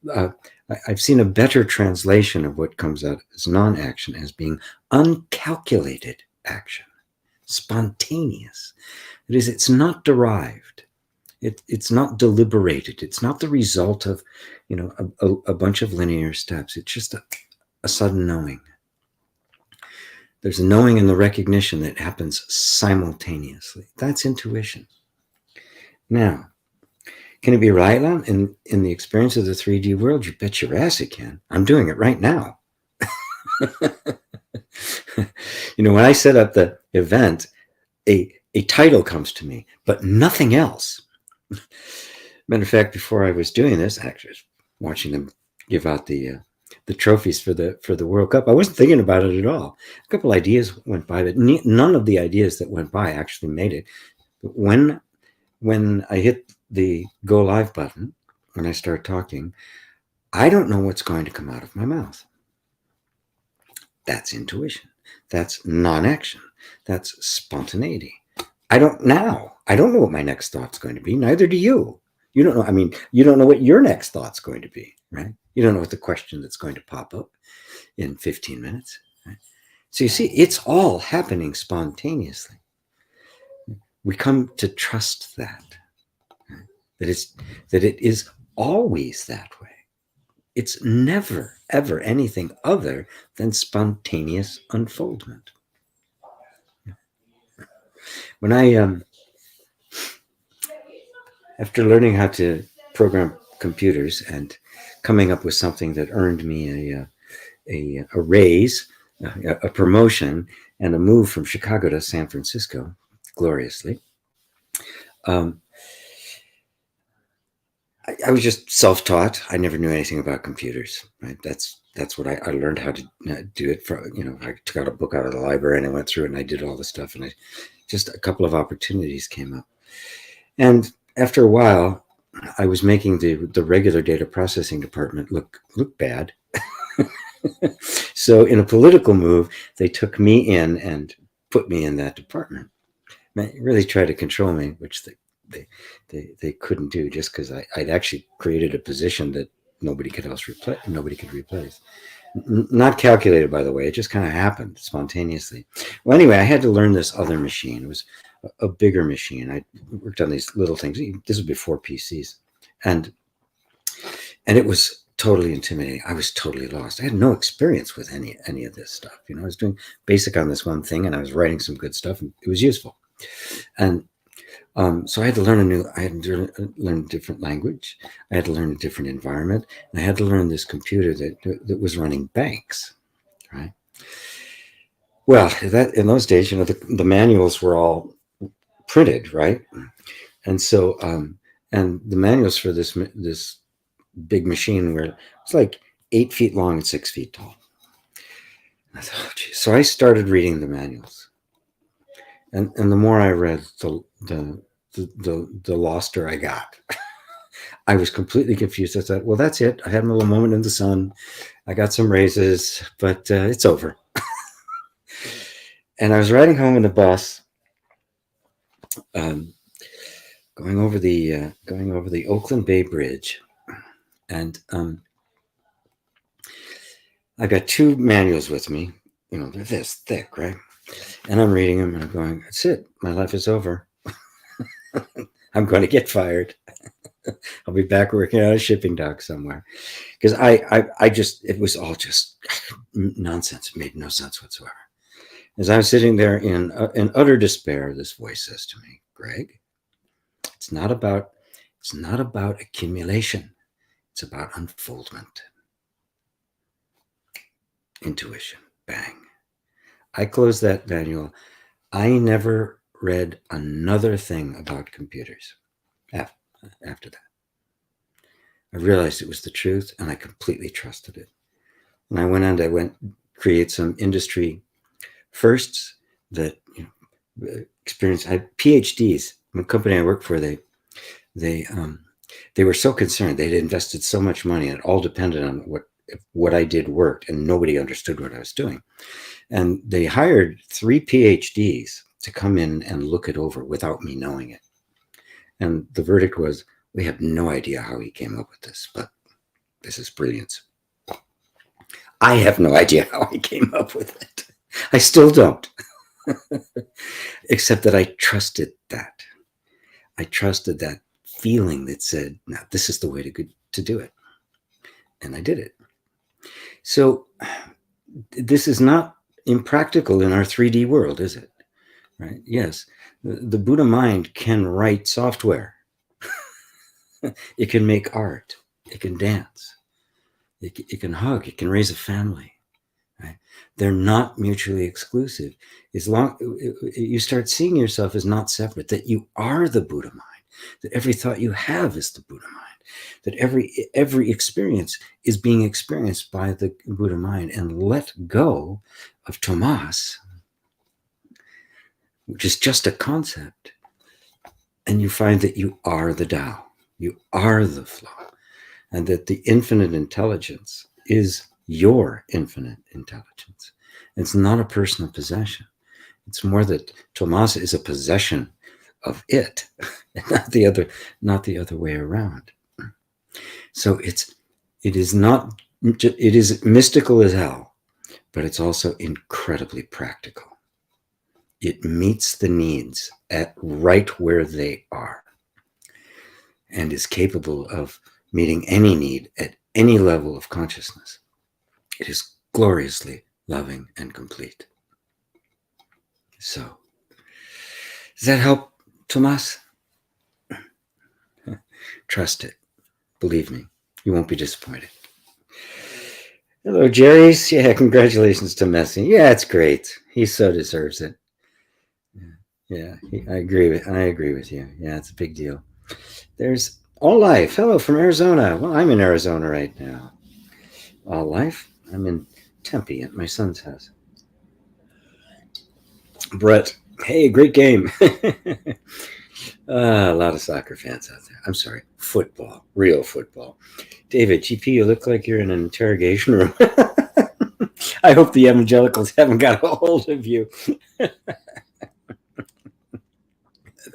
I've seen a better translation of what comes out as non-action as being uncalculated action. spontaneous. It is, it's not derived. It's not deliberated. It's not the result of, a bunch of linear steps. It's just a sudden knowing. There's a knowing and the recognition that happens simultaneously. That's intuition. Now, can it be relied on in the experience of the 3D world? You bet your ass it can. I'm doing it right now. When I set up the event, a title comes to me, but nothing else. Matter of fact, before I was doing this, actually, I was watching them give out the trophies for the World Cup. I wasn't thinking about it at all. A couple ideas went by, but none of the ideas that went by actually made it. But when I hit the go live button, when I start talking, I don't know what's going to come out of my mouth. That's intuition. That's non-action. That's spontaneity. I don't know what my next thought's going to be. Neither do you. You don't know. I mean, you don't know what your next thought's going to be, right? You don't know what the question that's going to pop up in 15 minutes. Right? So you see, it's all happening spontaneously. We come to trust that, right? that it is always that way. It's never, ever anything other than spontaneous unfoldment. When I, after learning how to program computers and coming up with something that earned me a raise, a promotion, and a move from Chicago to San Francisco, gloriously, I was just self-taught. I never knew anything about computers. Right? That's what I learned how to do it. I took out a book out of the library and I went through it and I did all the stuff. And just a couple of opportunities came up. And after a while, I was making the regular data processing department look bad. So in a political move, they took me in and put me in that department. They really tried to control me, which they couldn't do, just because I'd actually created a position that nobody could replace. Not calculated, by the way. It just kind of happened spontaneously. Well, anyway, I had to learn this other machine. It was a bigger machine. I worked on these little things. This was before PCs, and it was totally intimidating. I was totally lost. I had no experience with any of this stuff. I was doing basic on this one thing, and I was writing some good stuff, and it was useful. And so I had to learn learn a different language. I had to learn a different environment, and I had to learn this computer that was running banks, right? Well, in those days, the manuals were all printed, right? And so, and the manuals for this big machine it's like 8 feet long and 6 feet tall. And I thought, oh, geez. So I started reading the manuals, and the more I read, the loster I got. I was completely confused. I thought, well, that's it. I had my little moment in the sun. I got some raises, but it's over. And I was riding home in the bus, going over the Oakland Bay Bridge, and I got 2 manuals with me. They're this thick, right? And I'm reading them, and I'm going, that's it. My life is over. I'm going to get fired. I'll be back working at a shipping dock somewhere. Because it was all just nonsense. It made no sense whatsoever. As I was sitting there in utter despair, this voice says to me, Greg, it's not about accumulation. It's about unfoldment. Intuition. Bang. I closed that manual. I never read another thing about computers after that. I realized it was the truth, and I completely trusted it. And I went create some industry firsts that experience. I had PhDs. The company I worked for, they were so concerned. They'd invested so much money, and it all depended on what I did worked, and nobody understood what I was doing. And they hired 3 PhDs to come in and look it over without me knowing it. And the verdict was, we have no idea how he came up with this, but this is brilliance. I have no idea how he came up with it. I still don't. Except that I trusted that. I trusted that feeling that said, "Now this is the way to do it," and I did it. So this is not impractical in our 3D world, is it? Right? Yes, the Buddha mind can write software. It can make art. It can dance. It can hug. It can raise a family. Right? They're not mutually exclusive. As long you start seeing yourself as not separate, that you are the Buddha mind, that every thought you have is the Buddha mind, that every experience is being experienced by the Buddha mind, and let go of Tomas, which is just a concept, and you find that you are the Tao, you are the flow, and that the infinite intelligence is your infinite intelligence. It's not a personal possession. It's more that Tomas is a possession of it, and not the other way around. So it is mystical as hell, but it's also incredibly practical. It meets the needs at right where they are, and is capable of meeting any need at any level of consciousness. It is gloriously loving and complete. So, does that help, Tomas? Trust it. Believe me, you won't be disappointed. Hello, Jerry's. Yeah, congratulations to Messi. Yeah, it's great. He so deserves it. Yeah, I agree with you. Yeah, it's a big deal. There's All Life. Hello from Arizona. Well, I'm in Arizona right now. All Life. I'm in Tempe at my son's house. Brett. Hey, great game. A lot of soccer fans out there. I'm sorry. Football. Real football. David, GP, you look like you're in an interrogation room. I hope the evangelicals haven't got a hold of you.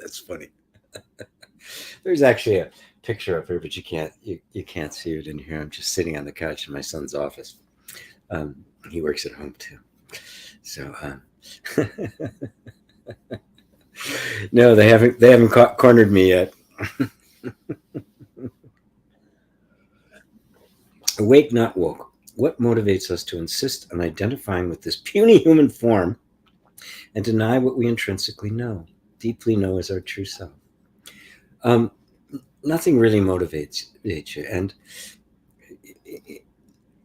That's funny. There's actually a picture up here, but you can't see it in here. I'm just sitting on the couch in my son's office. He works at home too. So no, they haven't cornered me yet. Awake, not woke. What motivates us to insist on identifying with this puny human form and deny what we intrinsically know, deeply know as our true self? Nothing really motivates you. And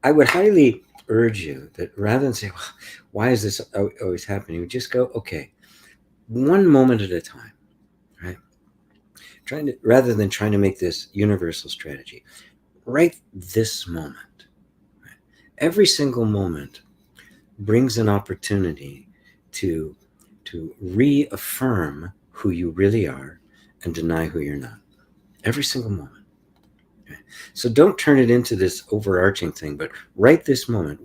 I would highly urge you that rather than say, well, why is this always happening? You just go, okay, one moment at a time, right? Rather than trying to make this universal strategy, right this moment. Right? Every single moment brings an opportunity to reaffirm who you really are and deny who you're not. Every single moment. Okay? So don't turn it into this overarching thing, but right this moment,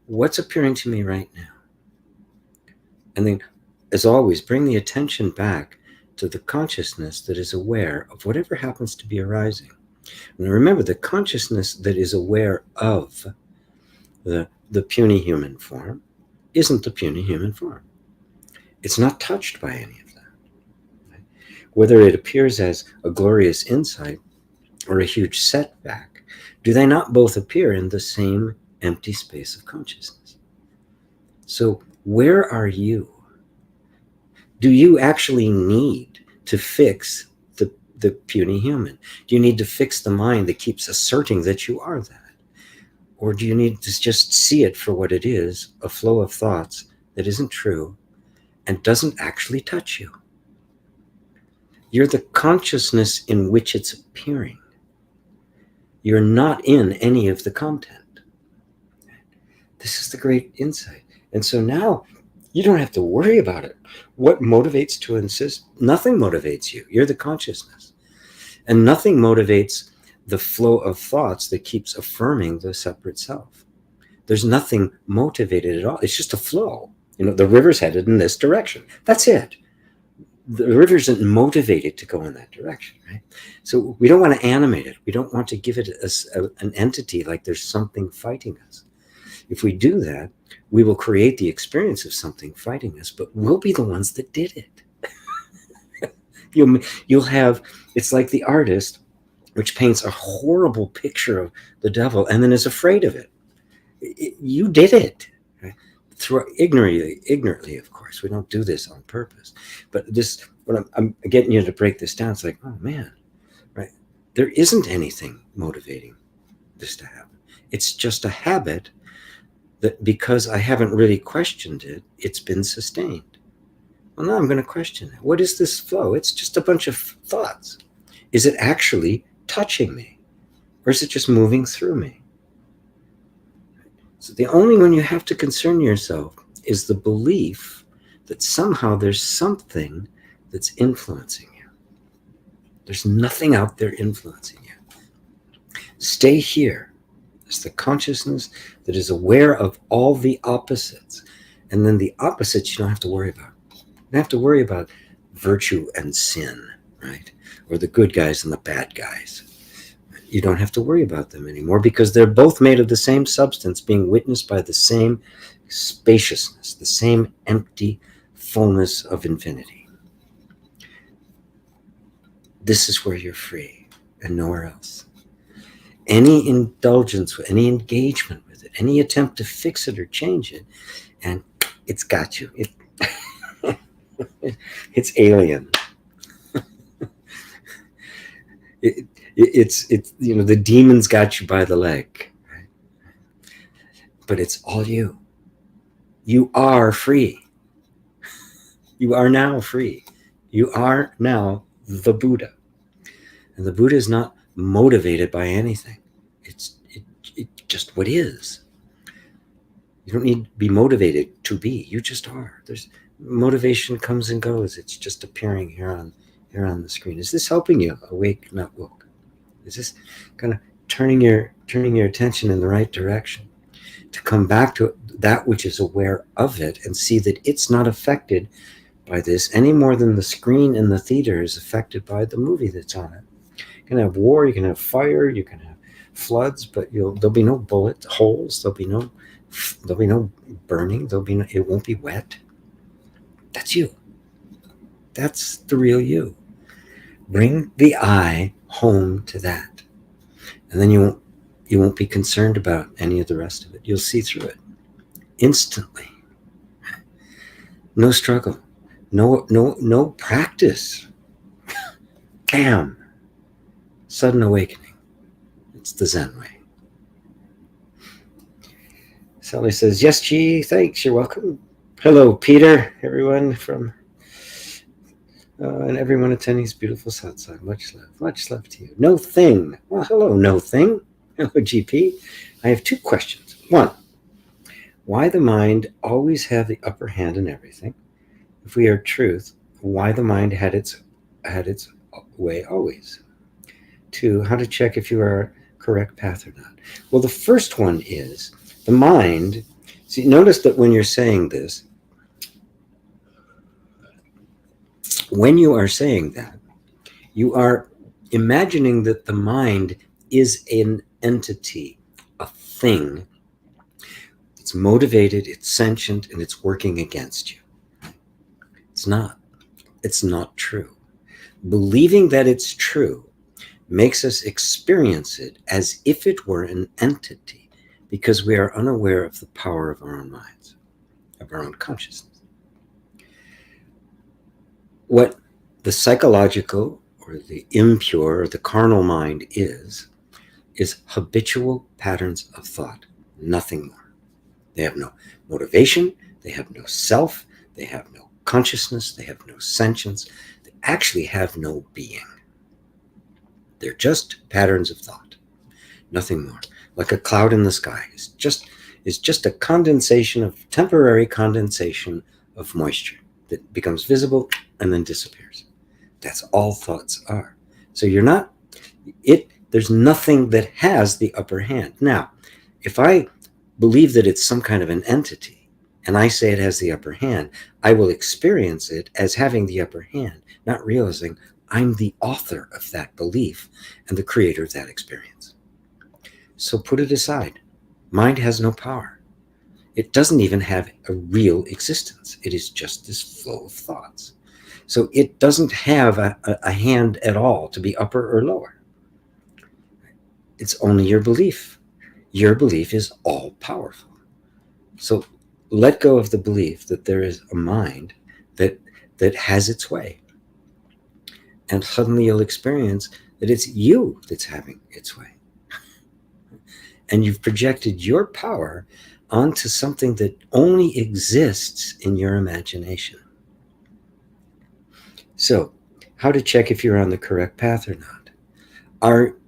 what's appearing to me right now? And then, as always, bring the attention back to the consciousness that is aware of whatever happens to be arising. And remember, the consciousness that is aware of the puny human form isn't the puny human form. It's not touched by any of that. Right? Whether it appears as a glorious insight or a huge setback, do they not both appear in the same empty space of consciousness? So where are you? Do you actually need to fix the puny human? Do you need to fix the mind that keeps asserting that you are that? Or do you need to just see it for what it is, a flow of thoughts that isn't true and doesn't actually touch you? You're the consciousness in which it's appearing. You're not in any of the content. This is the great insight. And so now you don't have to worry about it. What motivates to insist? Nothing motivates you. You're the consciousness. And nothing motivates the flow of thoughts that keeps affirming the separate self. There's nothing motivated at all. It's just a flow. The river's headed in this direction. That's it. The river isn't motivated to go in that direction, right? So we don't want to animate it. We don't want to give it an entity like there's something fighting us. If we do that, we will create the experience of something fighting us, but we'll be the ones that did it. You'll have, it's like the artist which paints a horrible picture of the devil and then is afraid of it. You did it. Right? Through ignorantly, of course. We don't do this on purpose. But this, when I'm getting you to break this down, it's like, oh man, right? There isn't anything motivating this to happen. It's just a habit that, because I haven't really questioned it, it's been sustained. Well, now I'm going to question it. What is this flow? It's just a bunch of thoughts. Is it actually touching me? Or is it just moving through me? So the only one you have to concern yourself is the belief that somehow there's something that's influencing you. There's nothing out there influencing you. Stay here as the consciousness that is aware of all the opposites. And then the opposites you don't have to worry about. You don't have to worry about virtue and sin, right? Or the good guys and the bad guys. You don't have to worry about them anymore because they're both made of the same substance, being witnessed by the same spaciousness, the same empty fullness of infinity. This is where you're free and nowhere else. Any indulgence, any engagement with it, any attempt to fix it or change it, and it's got you. It's alien. It's the demons got you by the leg, right? But it's all you. You are free. You are now free. You are now the Buddha. And the Buddha is not motivated by anything. It's just what is. You don't need to be motivated to be. You just are. There's motivation comes and goes. It's just appearing here on the screen. Is this helping you? Awake, not woke. Is this kind of turning your attention in the right direction to come back to that which is aware of it and see that it's not affected by this any more than the screen in the theater is affected by the movie that's on it. You can have war, you can have fire, you can have floods, but there'll be no bullet holes, there'll be no burning, it won't be wet. That's you. That's the real you. Bring the eye home to that. And then you won't be concerned about any of the rest of it. You'll see through it instantly. No struggle. No practice. Bam. Sudden awakening. It's the Zen way. Sally says, yes, G, thanks, you're welcome. Hello, Peter, everyone and everyone attending this beautiful satsang. Much love to you. No thing. Well, hello, no thing. Hello, GP. I have two questions. One, why the mind always have the upper hand in everything? If we are truth, why the mind had its way always? Two, how to check if you are correct path or not? Well, the first one is the mind. See, notice that when you're saying this, when you are saying that, you are imagining that the mind is an entity, a thing. It's motivated, it's sentient, and it's working against you. It's not. It's not true. Believing that it's true makes us experience it as if it were an entity, because we are unaware of the power of our own minds, of our own consciousness. What the psychological or the impure or the carnal mind is habitual patterns of thought, nothing more. They have no motivation, they have no self, they have no consciousness, they have no sentience, they actually have no being. They're just patterns of thought, nothing more. Like a cloud in the sky is just a temporary condensation of moisture that becomes visible and then disappears. That's all thoughts are. So there's nothing that has the upper hand. Now, if I believe that it's some kind of an entity and I say it has the upper hand, I will experience it as having the upper hand, not realizing I'm the author of that belief and the creator of that experience. So put it aside. Mind has no power. It doesn't even have a real existence. It is just this flow of thoughts. So it doesn't have a hand at all to be upper or lower. It's only your belief. Your belief is all powerful. So let go of the belief that there is a mind that has its way. And suddenly you'll experience that it's you that's having its way. And you've projected your power onto something that only exists in your imagination. So, how to check if you're on the correct path or not?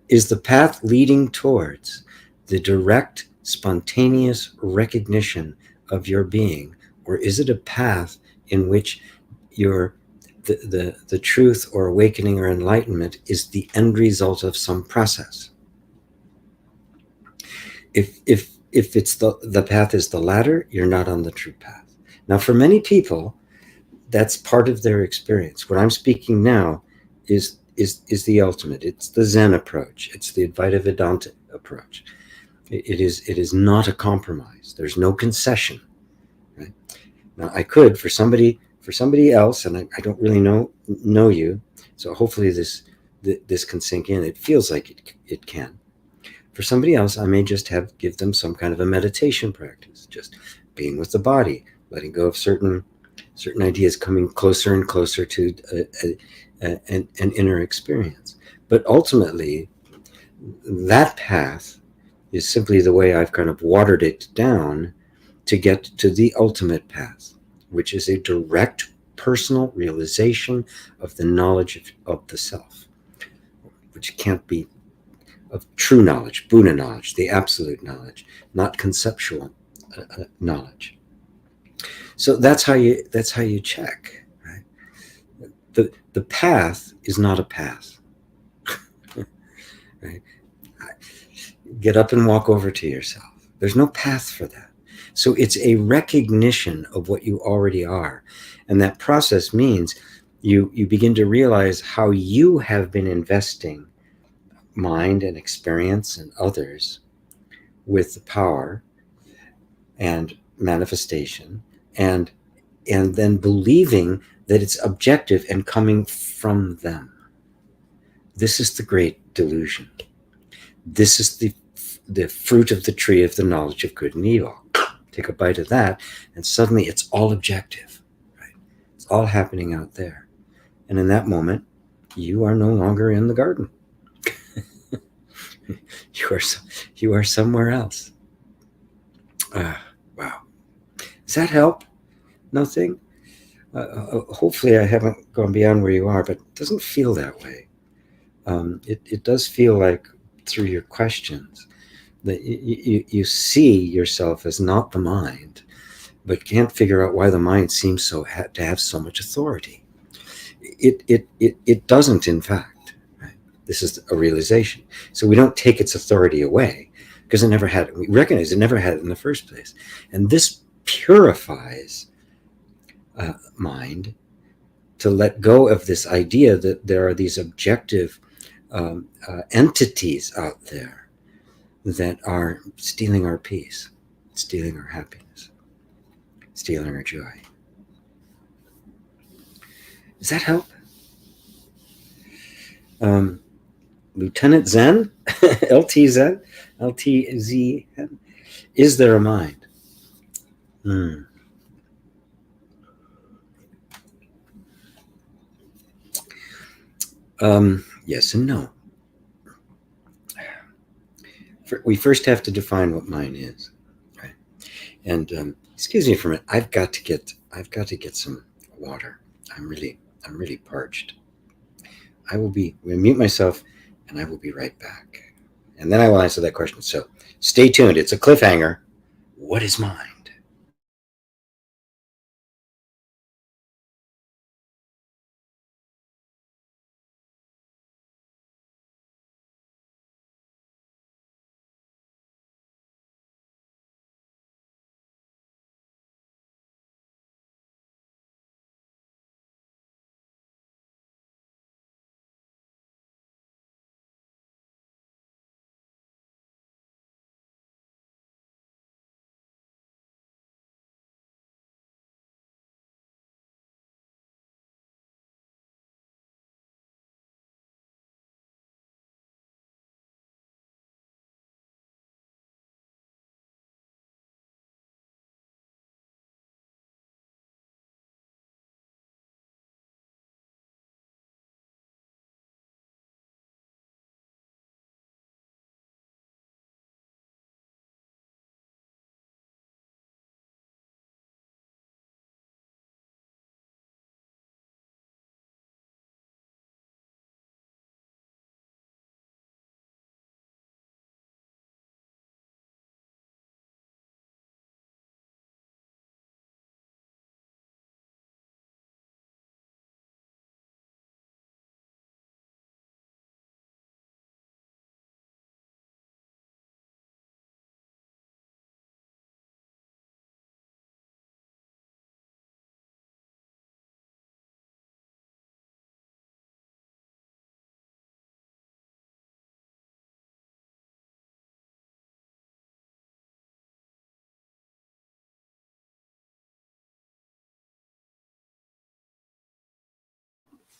Is the path leading towards the direct, spontaneous recognition of your being, or is it a path in which the truth or awakening or enlightenment is the end result of some process? If it's the path is the latter, you're not on the true path. Now, for many people, that's part of their experience. What I'm speaking now is the ultimate. It's the Zen approach. It's the Advaita Vedanta approach. It is not a compromise. There's no concession. Right? Now, I could for somebody else, and I don't really know you, so hopefully this can sink in. It feels like it can. For somebody else, I may just give them some kind of a meditation practice, just being with the body, letting go of certain ideas, coming closer and closer to an inner experience. But ultimately, that path is simply the way I've kind of watered it down to get to the ultimate path, which is a direct personal realization of the knowledge of the self, which can't be of true knowledge, Buddha knowledge, the absolute knowledge, not conceptual knowledge. So that's how you check. Right? The path is not a path. Right? Get up and walk over to yourself. There's no path for that. So it's a recognition of what you already are. And that process means you begin to realize how you have been investing mind and experience and others with the power and manifestation, and then believing that it's objective and coming from them. This is the great delusion. This is the fruit of the tree of the knowledge of good and evil. Take a bite of that, and suddenly it's all objective. Right? It's all happening out there. And in that moment, you are no longer in the garden. You are somewhere else. Wow. Does that help? Nothing? Hopefully I haven't gone beyond where you are, but it doesn't feel that way. It does feel like through your questions that you see yourself as not the mind, but can't figure out why the mind seems to have so much authority. It doesn't, in fact. Right? This is a realization. So we don't take its authority away because it never had it. We recognize it never had it in the first place. And this purifies mind to let go of this idea that there are these objective entities out there that are stealing our peace, stealing our happiness, stealing our joy. Does that help? Lieutenant Zen, LT Zen, LTZ, is there a mind? Yes and no. We first have to define what mind is, right? And excuse me for a minute. I've got to get some water. I'm really parched. We'll mute myself, and I will be right back. And then I will answer that question. So stay tuned. It's a cliffhanger. What is mind?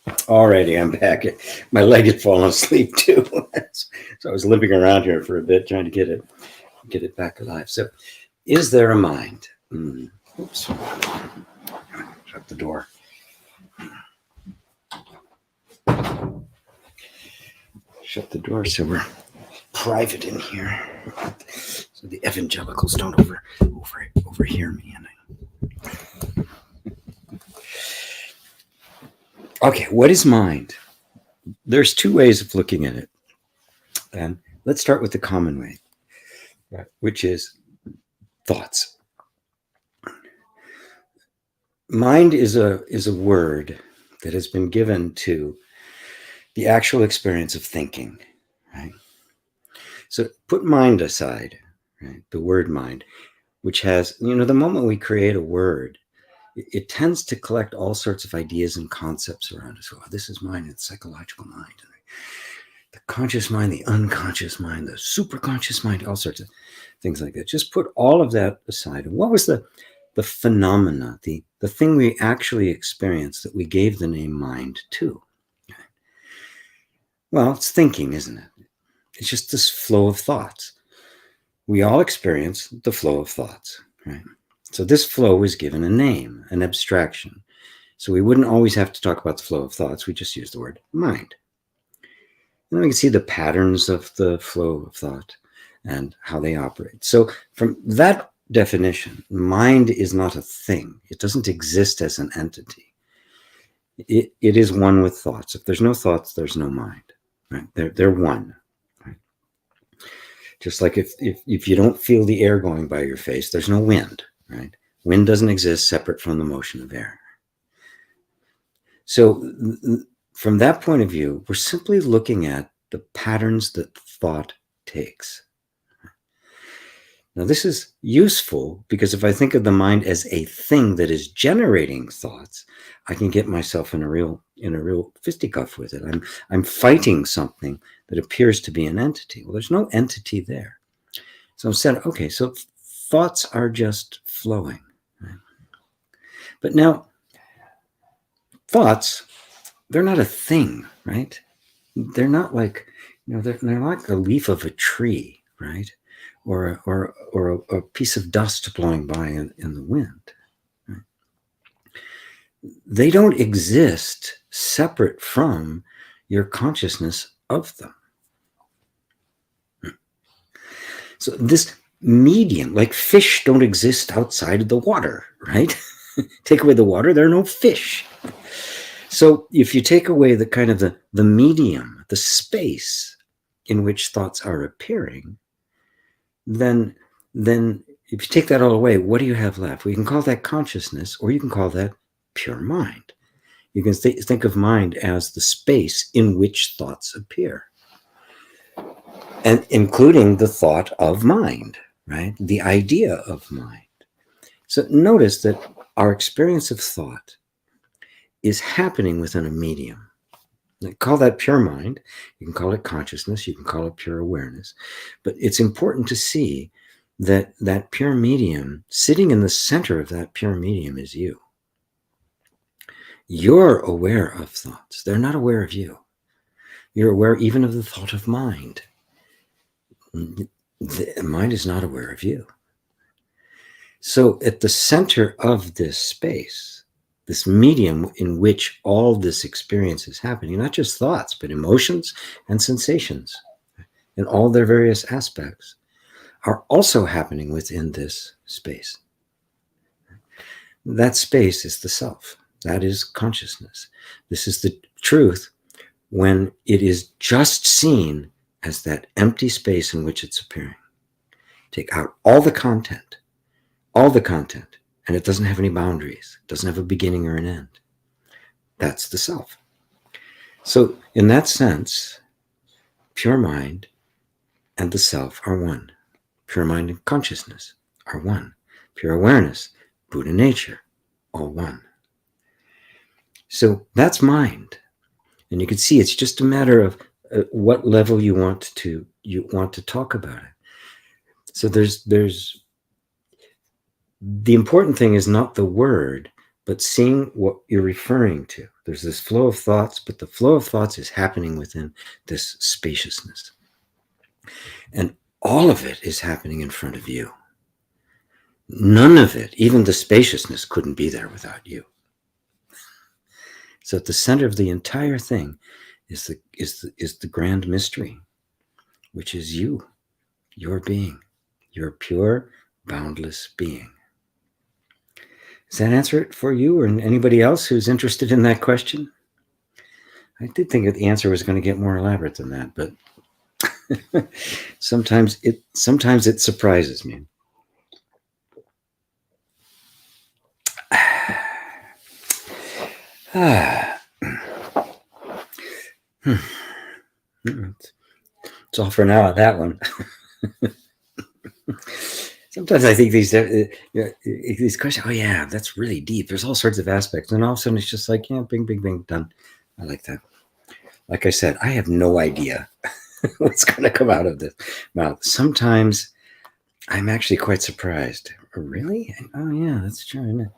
Alrighty, I'm back. My leg had fallen asleep too, so I was limping around here for a bit, trying to get it back alive. So, is there a mind? Oops. Shut the door. Shut the door so we're private in here, so the evangelicals don't overhear me. Okay, what is mind? There's two ways of looking at it, and let's start with the common way, which is thoughts. Mind is a word that has been given to the actual experience of thinking, right? So put mind aside, right? The word mind, which has, the moment we create a word, it tends to collect all sorts of ideas and concepts around us. Oh, this is mind, it's psychological mind. The conscious mind, the unconscious mind, the superconscious mind, all sorts of things like that. Just put all of that aside. And what was the phenomena, the thing we actually experienced that we gave the name mind to? Well, it's thinking, isn't it? It's just this flow of thoughts. We all experience the flow of thoughts, right? So this flow is given a name, an abstraction. So we wouldn't always have to talk about the flow of thoughts. We just use the word mind. And then we can see the patterns of the flow of thought and how they operate. So from that definition, mind is not a thing. It doesn't exist as an entity. It is one with thoughts. If there's no thoughts, there's no mind. Right? They're one. Right? Just like if you don't feel the air going by your face, there's no wind. Right? Wind doesn't exist separate from the motion of air. So from that point of view, we're simply looking at the patterns that thought takes. Now, this is useful because if I think of the mind as a thing that is generating thoughts, I can get myself in a real fisticuff with it. I'm fighting something that appears to be an entity. Well, there's no entity there. So instead, okay, so thoughts are just flowing. Right? But now, thoughts, they're not a thing, right? They're not like, they're like a leaf of a tree, right? Or a piece of dust blowing by in the wind. Right? They don't exist separate from your consciousness of them. So this medium, like fish don't exist outside of the water, right? Take away the water, there are no fish. So if you take away the kind of the medium, the space in which thoughts are appearing, then if you take that all away, what do you have left? Well, you can call that consciousness, or you can call that pure mind. You can think of mind as the space in which thoughts appear, and including the thought of mind, right? The idea of mind. So notice that our experience of thought is happening within a medium. Call that pure mind. You can call it consciousness. You can call it pure awareness. But it's important to see that that pure medium, sitting in the center of that pure medium, is you. You're aware of thoughts. They're not aware of you. You're aware even of the thought of mind. The mind is not aware of you. So at the center of this space, this medium in which all this experience is happening, not just thoughts, but emotions and sensations in all their various aspects, are also happening within this space. That space is the self. That is consciousness. This is the truth when it is just seen as that empty space in which it's appearing. Take out all the content, and it doesn't have any boundaries. It doesn't have a beginning or an end. That's the self. So in that sense, pure mind and the self are one. Pure mind and consciousness are one. Pure awareness, Buddha nature, all one. So that's mind. And you can see it's just a matter of what level you want to talk about it. So there's the important thing is not the word, but seeing what you're referring to. There's this flow of thoughts, but the flow of thoughts is happening within this spaciousness. And all of it is happening in front of you. None of it, even the spaciousness, couldn't be there without you. So at the center of the entire thing is the grand mystery, which is you, your being, your pure, boundless being. Does that answer it for you or anybody else who's interested in that question? I did think that the answer was going to get more elaborate than that, but sometimes it surprises me. It's all for now on that one. Sometimes I think these questions, oh yeah, that's really deep. There's all sorts of aspects. And all of a sudden it's just like, yeah, bing, bing, bing, done. I like that. Like I said, I have no idea what's going to come out of this mouth. Sometimes I'm actually quite surprised. Really? Oh yeah, that's true, isn't it?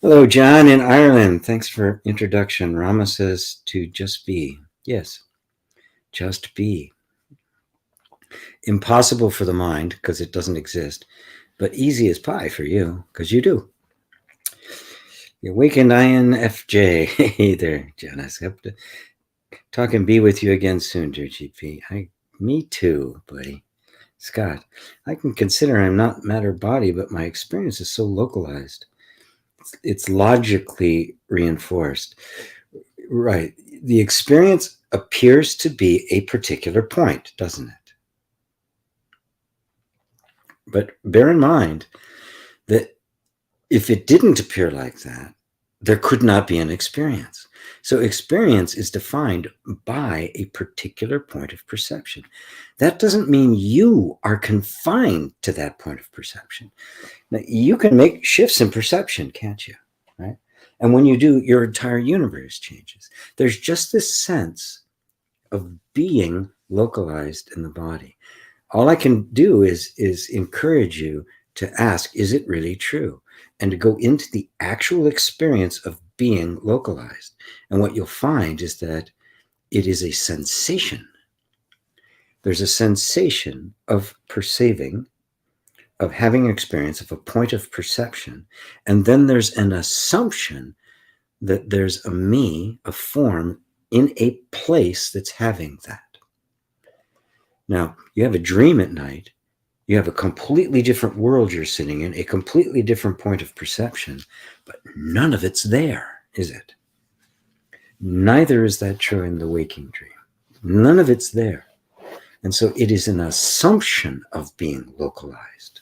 Hello, John in Ireland. Thanks for introduction. Rama says to just be. Yes, just be. Impossible for the mind because it doesn't exist, but easy as pie for you because you do. The awakened INFJ. Hey there, Janice. Hope to talk and be with you again soon, dear GP. Me too, buddy. Scott, I can consider I'm not matter body, but my experience is so localized. It's logically reinforced. Right. The experience appears to be a particular point, doesn't it? But bear in mind that if it didn't appear like that, there could not be an experience. So experience is defined by a particular point of perception. That doesn't mean you are confined to that point of perception. Now, you can make shifts in perception, can't you? Right? And when you do, your entire universe changes. There's just this sense of being localized in the body. All I can do is encourage you to ask, is it really true? And to go into the actual experience of being localized. And what you'll find is that it is a sensation. There's a sensation of perceiving, of having an experience of a point of perception. And then there's an assumption that there's a me, a form, in a place that's having that. Now, you have a dream at night, you have a completely different world you're sitting in, a completely different point of perception, but none of it's there, is it? Neither is that true in the waking dream. None of it's there. And so it is an assumption of being localized.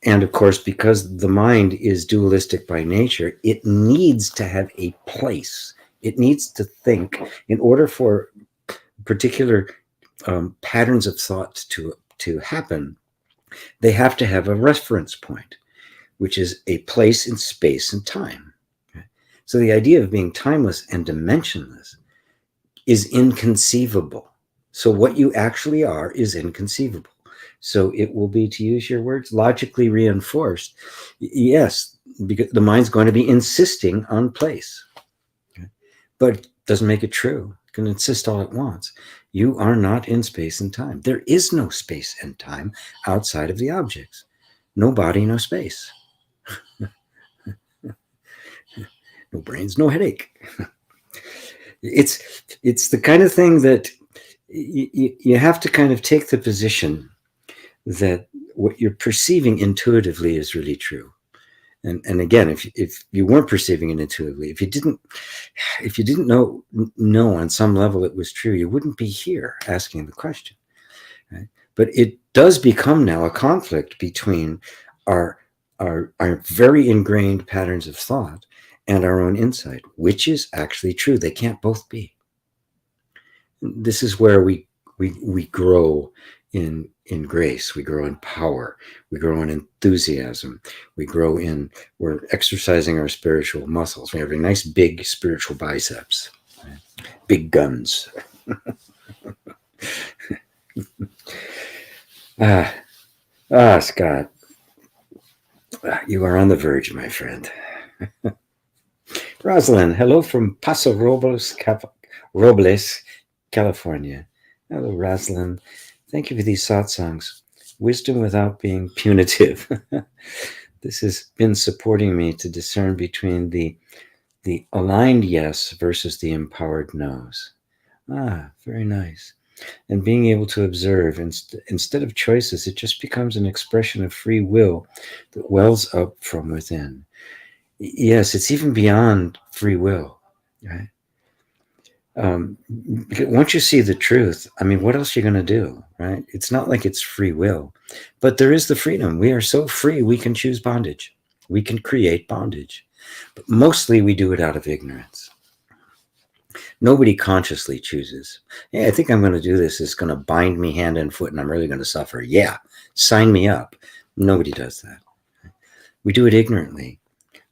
And of course, because the mind is dualistic by nature, it needs to have a place. It needs to think in order for particular patterns of thought to happen. They have to have a reference point, which is a place in space and time. Okay? So the idea of being timeless and dimensionless is inconceivable. So what you actually are is inconceivable. So it will be, to use your words, logically reinforced. Yes, because the mind's going to be insisting on place. Okay? But it doesn't make it true. It can insist all it wants. You are not in space and time. There is no space and time outside of the objects. No body, no space. No brains, no headache. It's the kind of thing that you have to kind of take the position that what you're perceiving intuitively is really true. And again, if you weren't perceiving it intuitively, if you didn't know on some level it was true, you wouldn't be here asking the question. Right? But it does become now a conflict between our very ingrained patterns of thought and our own insight, which is actually true. They can't both be. This is where we grow in grace, we grow in power, we grow in enthusiasm, we're exercising our spiritual muscles. We have a nice big spiritual biceps, right? Big guns. Scott, you are on the verge, my friend. Rosalind, hello from Paso Robles, California. Hello, Rosalind. Thank you for these satsangs. Wisdom without being punitive. This has been supporting me to discern between the aligned yes versus the empowered no's. Ah, very nice. And being able to observe instead of choices, it just becomes an expression of free will that wells up from within. Yes, it's even beyond free will, right? Because once you see the truth, I mean, what else are you going to do, right? It's not like it's free will, but there is the freedom. We are so free, we can choose bondage. We can create bondage, but mostly we do it out of ignorance. Nobody consciously chooses, hey, I think I'm going to do this. It's going to bind me hand and foot and I'm really going to suffer. Yeah, sign me up. Nobody does that. We do it ignorantly.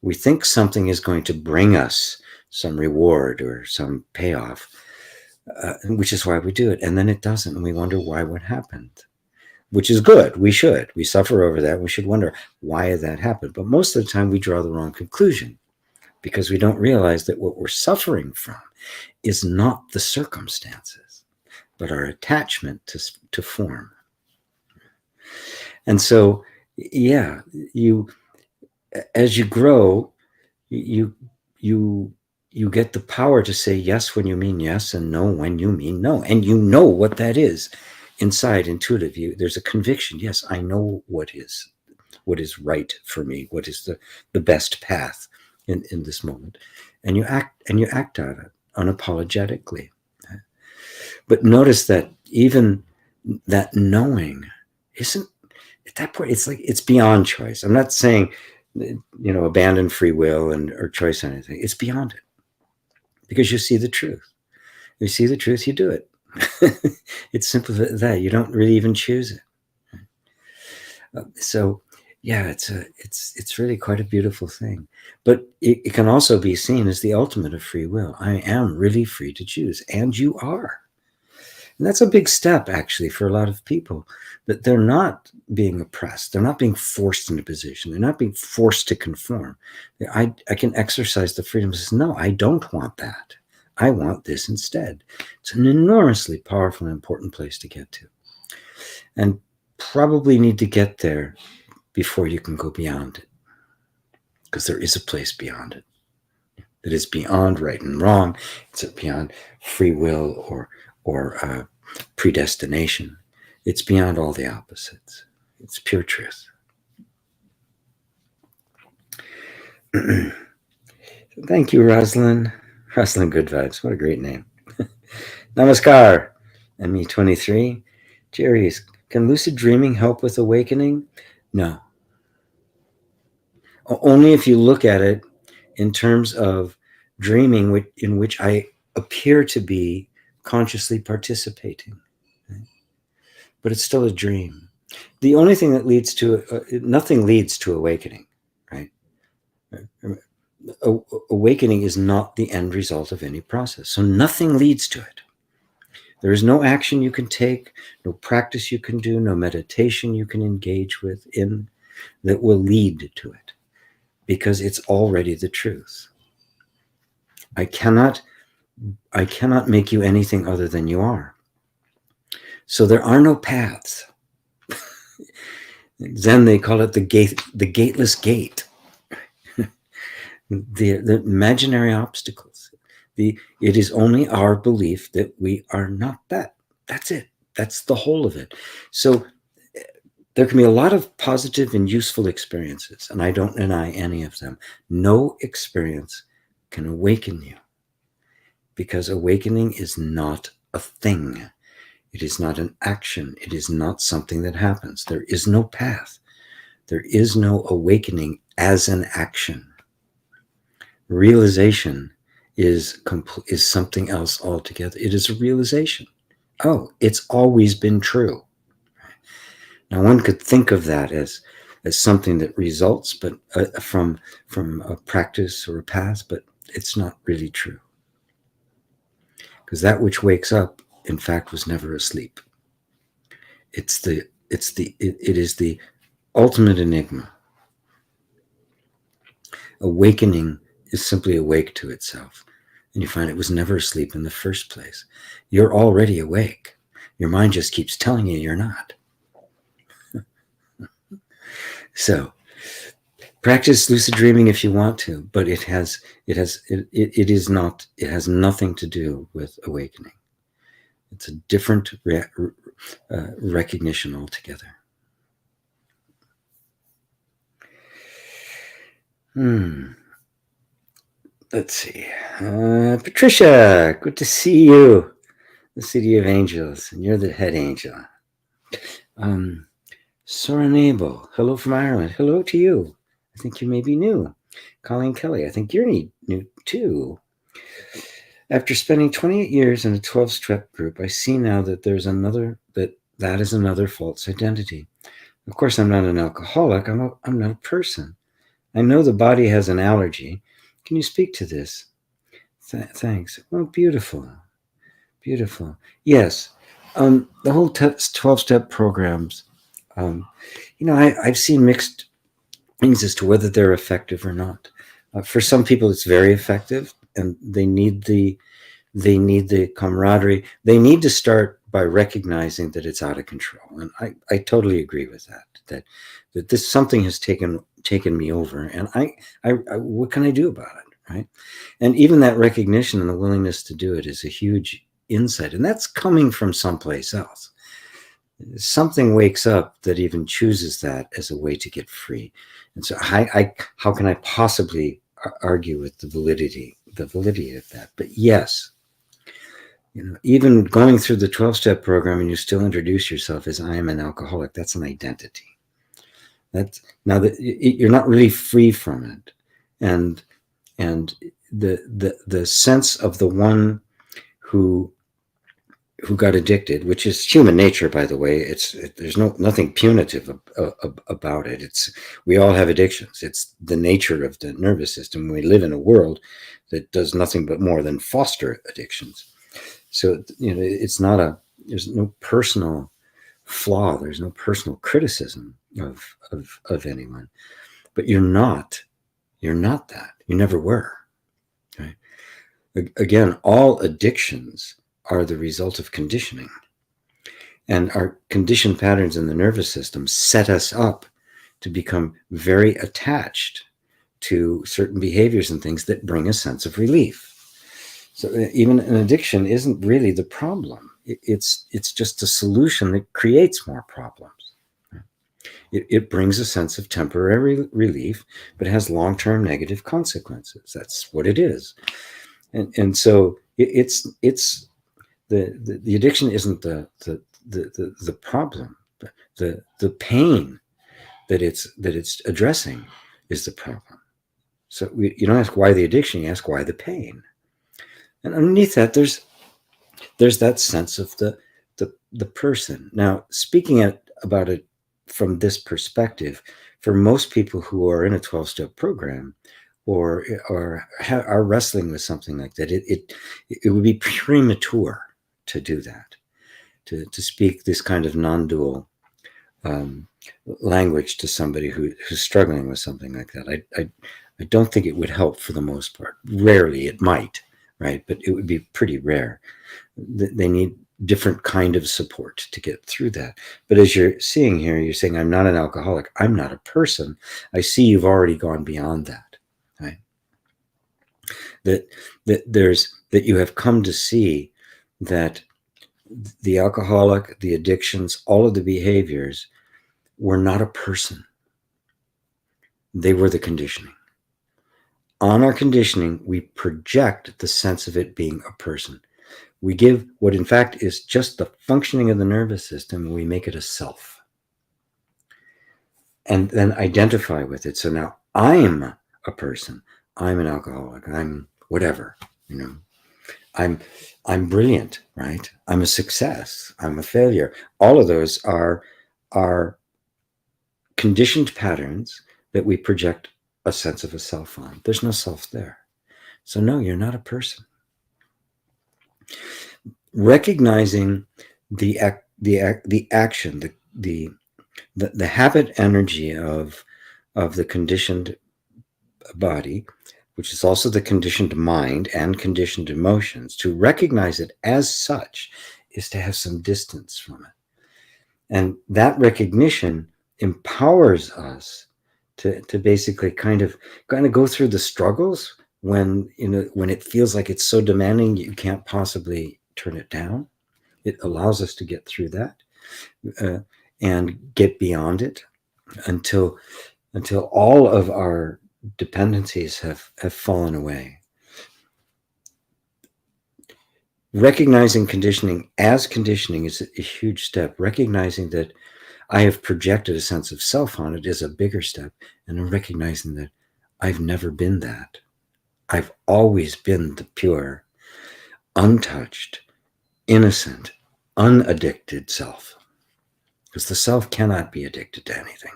We think something is going to bring us some reward or some payoff, which is why we do it. And then it doesn't. And we wonder why, what happened, which is good. We should. We suffer over that. We should wonder why that happened. But most of the time we draw the wrong conclusion because we don't realize that what we're suffering from is not the circumstances, but our attachment to form. And so, yeah, as you grow, you get the power to say yes when you mean yes and no when you mean no. And you know what that is inside, intuitive. There's a conviction. Yes, I know what is right for me, what is the best path in this moment. And you act on it unapologetically. But notice that even that knowing isn't, at that point, it's like it's beyond choice. I'm not saying, abandon free will or choice or anything. It's beyond it. Because you see the truth. You see the truth, you do it. It's simple as that. You don't really even choose it. So, yeah, it's really quite a beautiful thing. But it can also be seen as the ultimate of free will. I am really free to choose, and you are. And that's a big step, actually, for a lot of people, that they're not being oppressed. They're not being forced into position. They're not being forced to conform. I can exercise the freedom to say, no, I don't want that. I want this instead. It's an enormously powerful and important place to get to. And probably need to get there before you can go beyond it. Because there is a place beyond it. That is beyond right and wrong. It's beyond free will or predestination. It's beyond all the opposites. It's pure truth. Thank you, Rosalind. Rosalind Good Vibes. What a great name. Namaskar. ME23. Jerry, can lucid dreaming help with awakening? No. Only if you look at it in terms of dreaming in which I appear to be consciously participating. Right? But it's still a dream. The only thing that leads to nothing leads to awakening, right? Awakening is not the end result of any process. So nothing leads to it. There is no action you can take, no practice you can do, no meditation you can engage with that will lead to it, because it's already the truth. I cannot make you anything other than you are. So there are no paths. Zen, they call it the gateless gate. the imaginary obstacles. It is only our belief that we are not that. That's it. That's the whole of it. So there can be a lot of positive and useful experiences, and I don't deny any of them. No experience can awaken you, because awakening is not a thing. It is not an action. It is not something that happens. There is no path. There is no awakening as an action. Realization is something else altogether. It is a realization. Oh, it's always been true. Now, one could think of that as something that results, but from a practice or a path, but it's not really true, because that which wakes up, in fact, was never asleep. It is the ultimate enigma. Awakening is simply awake to itself. And you find it was never asleep in the first place. You're already awake. Your mind just keeps telling you you're not. So practice lucid dreaming if you want to, but it has nothing to do with awakening. It's a different recognition altogether. Let's see. Patricia, good to see you. The City of Angels, and you're the head angel. Soranable, hello from Ireland. Hello to you. I think you may be new. Colleen Kelly, I think you're new too. After spending 28 years in a 12-step group, I see now that that is another false identity. Of course, I'm not an alcoholic. I'm not a person. I know the body has an allergy. Can you speak to this? Thanks. Oh, beautiful. Beautiful. Yes. The whole 12-step programs, I've seen mixed things as to whether they're effective or not. For some people, it's very effective, and they need the camaraderie. They need to start by recognizing that it's out of control. And I totally agree with that this something has taken me over, and I what can I do about it, right? And even that recognition and the willingness to do it is a huge insight, and that's coming from someplace else. Something wakes up that even chooses that as a way to get free. And so how can I possibly argue with the validity of that? But yes, even going through the 12-step program and you still introduce yourself as I am an alcoholic, that's an identity. You're not really free from it. And the sense of the one who got addicted, which is human nature, by the way. There's nothing punitive about it. We all have addictions. It's the nature of the nervous system. We live in a world that does nothing but more than foster addictions. So there's no personal flaw. There's no personal criticism of anyone. But you're not that. You never were. Right? Again, all addictions are the result of conditioning. And our conditioned patterns in the nervous system set us up to become very attached to certain behaviors and things that bring a sense of relief. So even an addiction isn't really the problem. It's just a solution that creates more problems. It brings a sense of temporary relief, but has long-term negative consequences. That's what it is. And so it's the addiction isn't the problem. The pain that it's addressing is the problem. So you don't ask why the addiction, you ask why the pain. And underneath that, there's that sense of the person. Now, speaking about it from this perspective, for most people who are in a 12-step program or are wrestling with something like that, it would be premature to do that, to speak this kind of non-dual language to somebody who's struggling with something like that. I don't think it would help for the most part. Rarely it might, right? But it would be pretty rare. They need different kind of support to get through that. But as you're seeing here, you're saying, I'm not an alcoholic. I'm not a person. I see you've already gone beyond that, right? That you have come to see that the alcoholic, the addictions, all of the behaviors were not a person. They were the conditioning. On our conditioning, we project the sense of it being a person. We give what in fact is just the functioning of the nervous system, and we make it a self. And then identify with it. So now I'm a person. I'm an alcoholic. I'm whatever, I'm brilliant, right? I'm a success. I'm a failure. All of those are conditioned patterns that we project a sense of a self on. There's no self there. So no, you're not a person. Recognizing the action, the habit energy of the conditioned body, which is also the conditioned mind and conditioned emotions, to recognize it as such is to have some distance from it. And that recognition empowers us to basically kind of go through the struggles when it feels like it's so demanding you can't possibly turn it down. It allows us to get through that and get beyond it until all of our dependencies have fallen away. Recognizing conditioning as conditioning is a huge step. Recognizing that I have projected a sense of self on it is a bigger step. And I'm recognizing that I've never been that. I've always been the pure, untouched, innocent, unaddicted self. Because the self cannot be addicted to anything.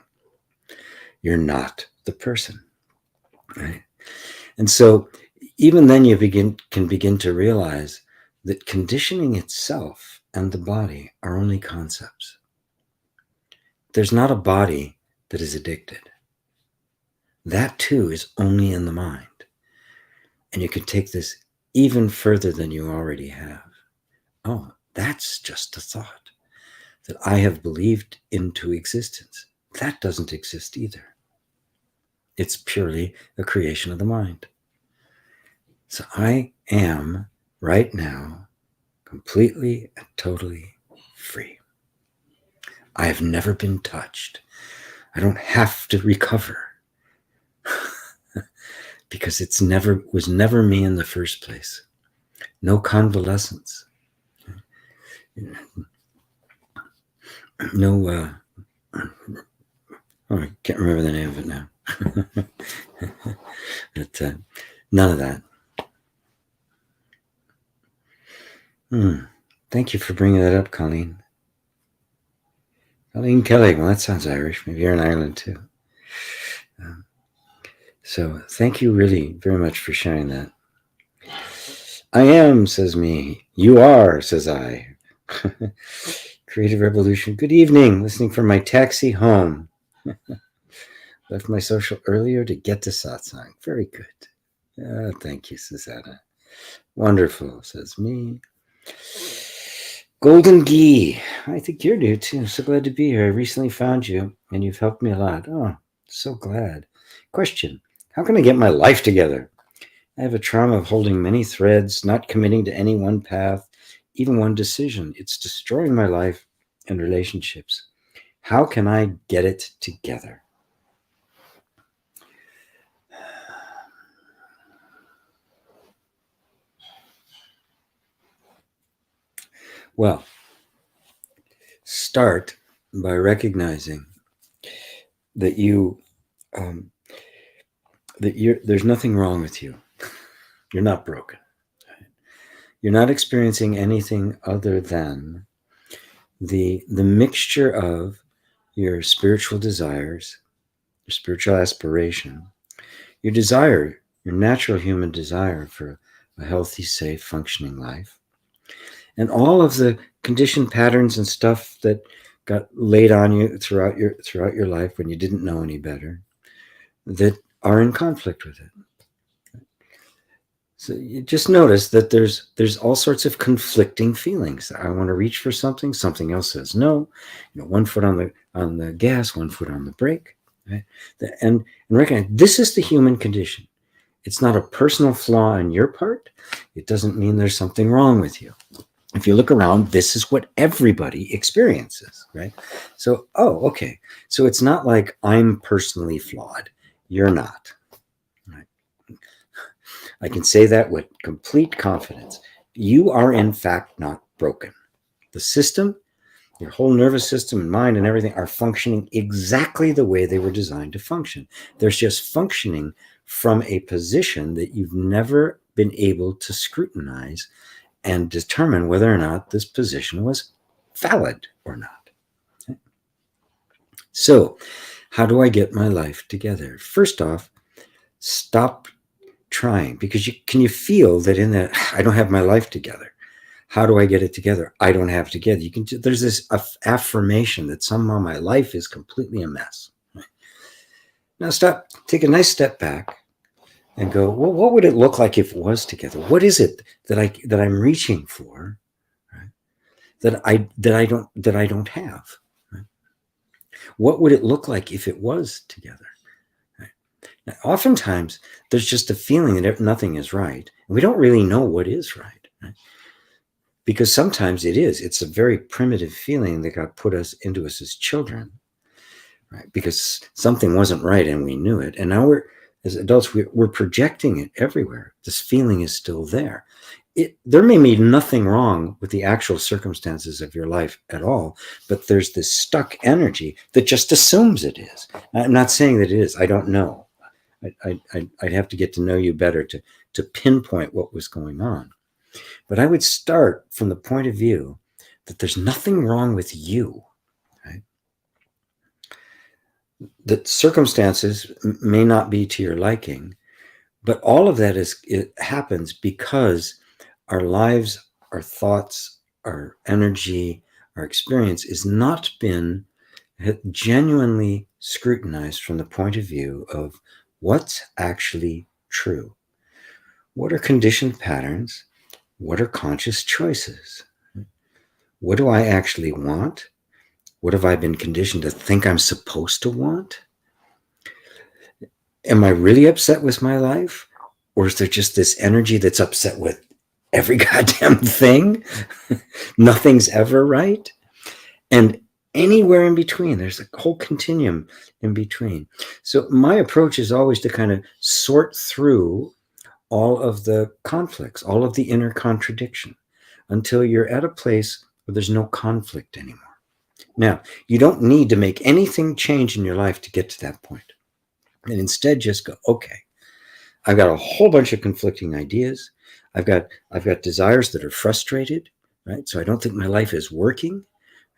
You're not the person, right? And so even then you can begin to realize that conditioning itself and the body are only concepts. There's not a body that is addicted. That too is only in the mind. And you can take this even further than you already have. Oh, that's just a thought that I have believed into existence. That doesn't exist either. It's purely a creation of the mind. So I am right now completely and totally free. I have never been touched. I don't have to recover because it was never me in the first place. No convalescence. No, I can't remember the name of it now. But none of that. Thank you for bringing that up, Colleen. Colleen Kelly. Well, that sounds Irish. Maybe you're in Ireland too. So thank you really very much for sharing that. I am, says me. You are, says I. Creative Revolution. Good evening. Listening from my taxi home. Left my social earlier to get to Satsang. Very good. Thank you, Susanna. Wonderful, says me. Golden Ghee. I think you're new too. So glad to be here. I recently found you and you've helped me a lot. Oh, so glad. Question. How can I get my life together? I have a trauma of holding many threads, not committing to any one path, even one decision. It's destroying my life and relationships. How can I get it together? Well, start by recognizing that there's nothing wrong with you. You're not broken. You're not experiencing anything other than the mixture of your spiritual desires, your spiritual aspiration, your desire, your natural human desire for a healthy, safe, functioning life, and all of the conditioned patterns and stuff that got laid on you throughout your life when you didn't know any better, that are in conflict with it. So you just notice that there's all sorts of conflicting feelings. I want to reach for something else says no. One foot on the gas, one foot on the brake, right? And recognize this is the human condition. It's not a personal flaw on your part. It doesn't mean there's something wrong with you. If you look around, this is what everybody experiences, right? So, okay. So it's not like I'm personally flawed. You're not. Right? I can say that with complete confidence. You are, in fact, not broken. The system, your whole nervous system and mind and everything are functioning exactly the way they were designed to function. They're just functioning from a position that you've never been able to scrutinize and determine whether or not this position was valid or not. Okay. So, how do I get my life together? First off, stop trying, because can you feel that in that I don't have my life together? How do I get it together? I don't have it together. There's this affirmation that somehow my life is completely a mess. Right? Now stop, take a nice step back, and go, well, what would it look like if it was together? What is it that I'm reaching for, right? that I don't have? Right? What would it look like if it was together? Right? Now, oftentimes, there's just a feeling that nothing is right. We don't really know what is right, right? Because sometimes it is. It's a very primitive feeling that got put into us as children, right? Because something wasn't right and we knew it. And now as adults, we're projecting it everywhere. This feeling is still there. There may be nothing wrong with the actual circumstances of your life at all, but there's this stuck energy that just assumes it is. I'm not saying that it is. I don't know. I'd have to get to know you better to pinpoint what was going on. But I would start from the point of view that there's nothing wrong with you. Right? That circumstances may not be to your liking, but all of that it happens because our lives, our thoughts, our energy, our experience has not been genuinely scrutinized from the point of view of what's actually true. What are conditioned patterns? What are conscious choices? What do I actually want? What have I been conditioned to think I'm supposed to want? Am I really upset with my life? Or is there just this energy that's upset with every goddamn thing? Nothing's ever right. And anywhere in between, there's a whole continuum in between. So my approach is always to kind of sort through all of the conflicts, all of the inner contradiction, until you're at a place where there's no conflict anymore. Now, you don't need to make anything change in your life to get to that point. And instead just go, okay, I've got a whole bunch of conflicting ideas. I've got desires that are frustrated, right? So I don't think my life is working.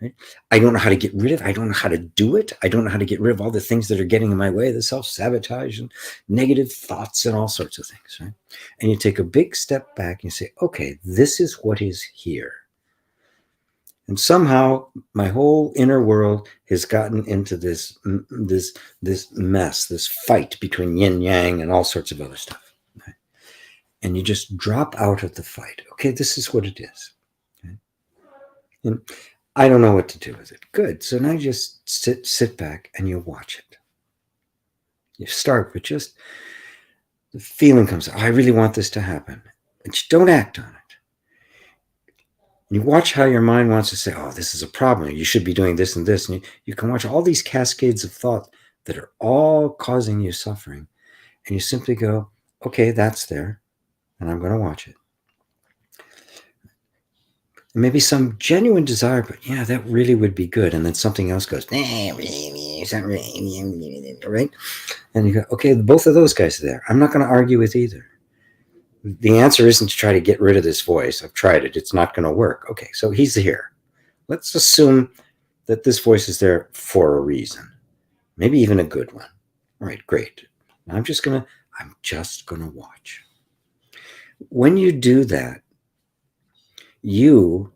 Right? I don't know how to get rid of it. I don't know how to do it. I don't know how to get rid of all the things that are getting in my way, the self-sabotage and negative thoughts and all sorts of things, right? And you take a big step back and you say, okay, this is what is here. And somehow my whole inner world has gotten into this mess, this fight between yin yang and all sorts of other stuff. Right? And you just drop out of the fight. Okay, this is what it is. Okay? And I don't know what to do with it. Good. So now you just sit back and you watch it. You start with just the feeling comes, oh, I really want this to happen. And you don't act on it. You watch how your mind wants to say, oh, this is a problem. You should be doing this and this. And you can watch all these cascades of thought that are all causing you suffering. And you simply go, okay, that's there. And I'm going to watch it. Maybe some genuine desire, but yeah, that really would be good. And then something else goes, right? And you go, okay, both of those guys are there. I'm not going to argue with either. The answer isn't to try to get rid of this voice. I've tried it. It's not going to work. Okay, so he's here. Let's assume that this voice is there for a reason, maybe even a good one. All right, great. I'm just going to watch. When you do that, you